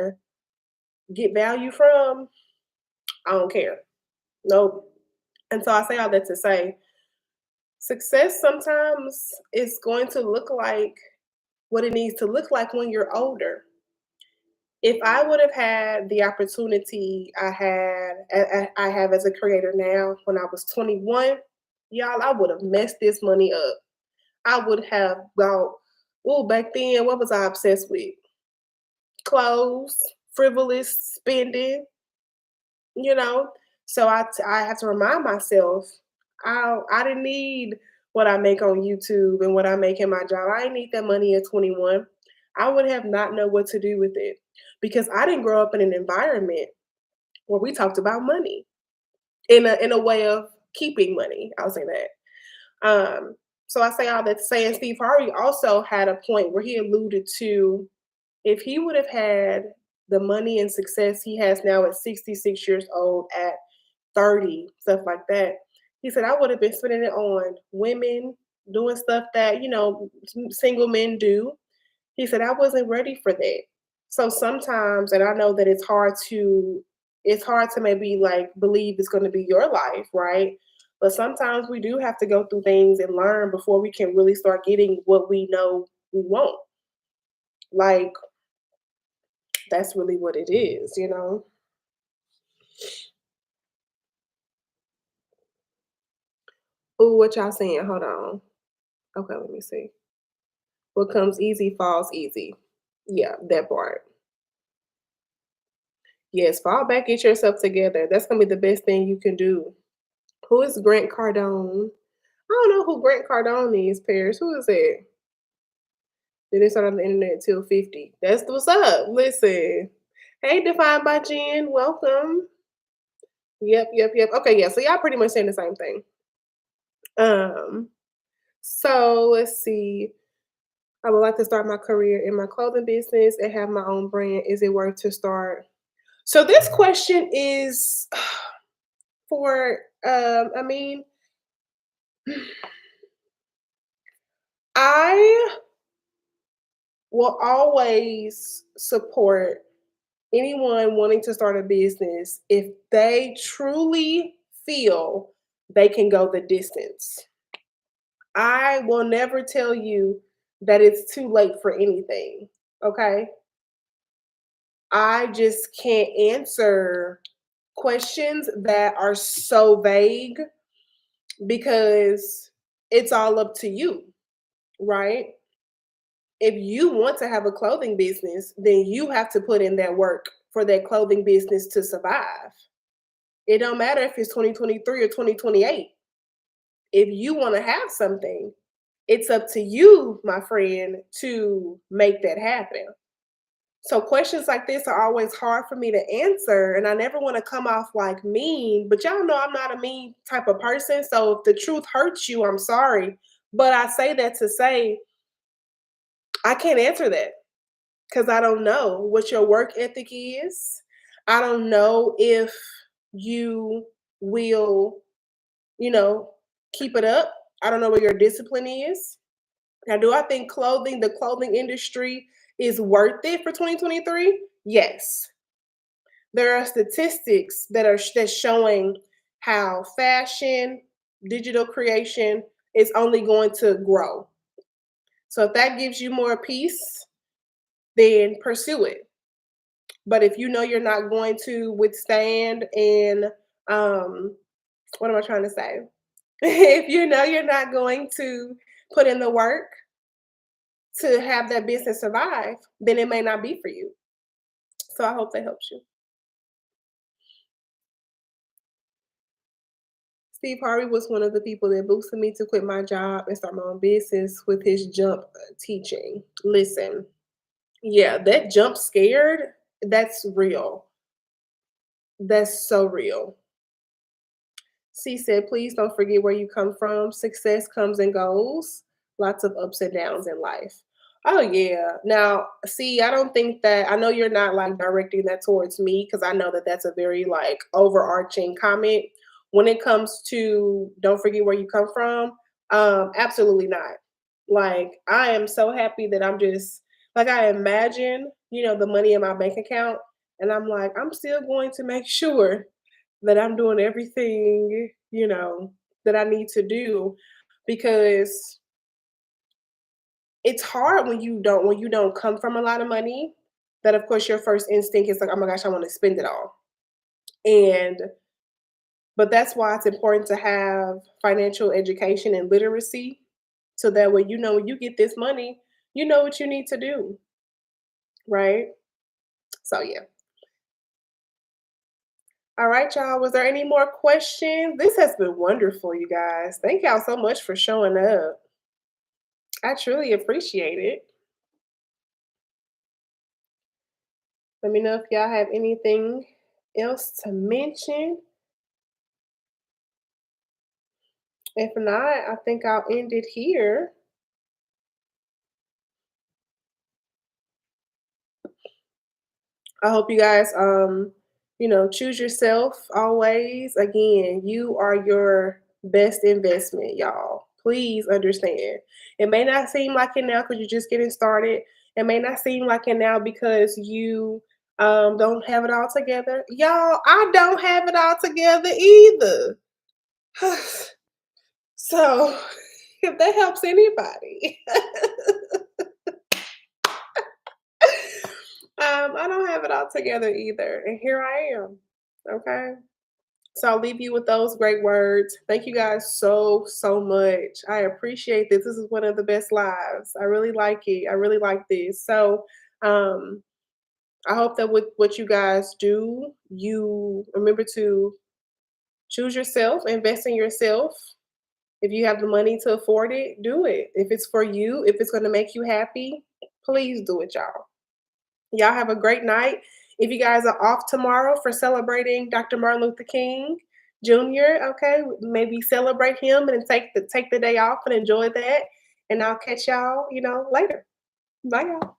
get value from, I don't care. Nope. And so I say all that to say, success sometimes is going to look like what it needs to look like when you're older. If I would have had the opportunity I have as a creator now when I was 21, y'all, I would have messed this money up. I would have gone, oh, back then, what was I obsessed with? Clothes, frivolous spending, you know? So I have to remind myself, I didn't need what I make on YouTube and what I make in my job. I didn't need that money at 21. I would have not know what to do with it, because I didn't grow up in an environment where we talked about money in a way of keeping money. I'll say that. So I say all that to say, and Steve Harvey also had a point where he alluded to If he would have had the money and success he has now at 66 years old, at 30, stuff like that, he said, I would have been spending it on women, doing stuff that, single men do. He said, I wasn't ready for that. So sometimes, and I know that it's hard to maybe like believe it's going to be your life, right? But sometimes we do have to go through things and learn before we can really start getting what we know we want. Like, that's really what it is. Ooh, what y'all saying? Hold on. Okay, let me see. What comes easy falls easy. Yeah, that part. Yes, fall back, get yourself together. That's gonna be the best thing you can do. Who is Grant Cardone? I don't know who Grant Cardone is, Paris. Who is that? They didn't start on the internet till 50. That's what's up. Listen. Hey, Defined by Jen. Welcome. Yep, yep, yep. Okay, yeah. So y'all pretty much saying the same thing. Um, so let's see. I would like to start my career in my clothing business and have my own brand. Is it worth to start? So this question is for I mean, I will always support anyone wanting to start a business if they truly feel they can go the distance. I will never tell you that it's too late for anything. Okay. I just can't answer questions that are so vague because it's all up to you, right? If you want to have a clothing business, then you have to put in that work for that clothing business to survive. It don't matter if it's 2023 or 2028. If you want to have something, it's up to you, my friend, to make that happen. So questions like this are always hard for me to answer, and I never want to come off like mean, but y'all know I'm not a mean type of person. So if the truth hurts you, I'm sorry. But I say that to say I can't answer that because I don't know what your work ethic is. I don't know if you will, you know, keep it up. I don't know what your discipline is. Now, do I think the clothing industry is worth it for 2023? Yes. There are statistics that's showing how fashion, digital creation is only going to grow. So if that gives you more peace, then pursue it. But if you know you're not going to withstand and what am I trying to say? If you know you're not going to put in the work to have that business survive, then it may not be for you. So I hope that helps you. Steve Harvey was one of the people that boosted me to quit my job and start my own business with his jump teaching. Listen, yeah, that jump scared, that's real. That's so real. C said, please don't forget where you come from. Success comes and goes. Lots of ups and downs in life. Oh yeah. Now, see, I don't think that I know you're not like directing that towards me because I know that that's a very like overarching comment. When it comes to don't forget where you come from, absolutely not. Like I am so happy that I'm just like I imagine, the money in my bank account, and I'm like, I'm still going to make sure that I'm doing everything, that I need to do because it's hard when you don't come from a lot of money. That of course your first instinct is like, oh my gosh, I want to spend it all. And but that's why it's important to have financial education and literacy so that way when you get this money, you know what you need to do, right? So yeah. All right, y'all. Was there any more questions? This has been wonderful, you guys. Thank y'all so much for showing up. I truly appreciate it. Let me know if y'all have anything else to mention. If not, I think I'll end it here. I hope you guys, choose yourself always. Again, you are your best investment, y'all. Please understand. It may not seem like it now because you're just getting started. It may not seem like it now because you don't have it all together. Y'all, I don't have it all together either. So, if that helps anybody, I don't have it all together either. And here I am. Okay. So I'll leave you with those great words. Thank you guys so, so much. I appreciate this. This is one of the best lives. I really like it. I really like this. So um, I hope that with what you guys do, you remember to choose yourself, invest in yourself. If you have the money to afford it, do it. If it's for you, if it's going to make you happy, please do it, y'all. Y'all have a great night. If you guys are off tomorrow for celebrating Dr. Martin Luther King Jr., okay, maybe celebrate him and take the day off and enjoy that. And I'll catch y'all, later. Bye, y'all.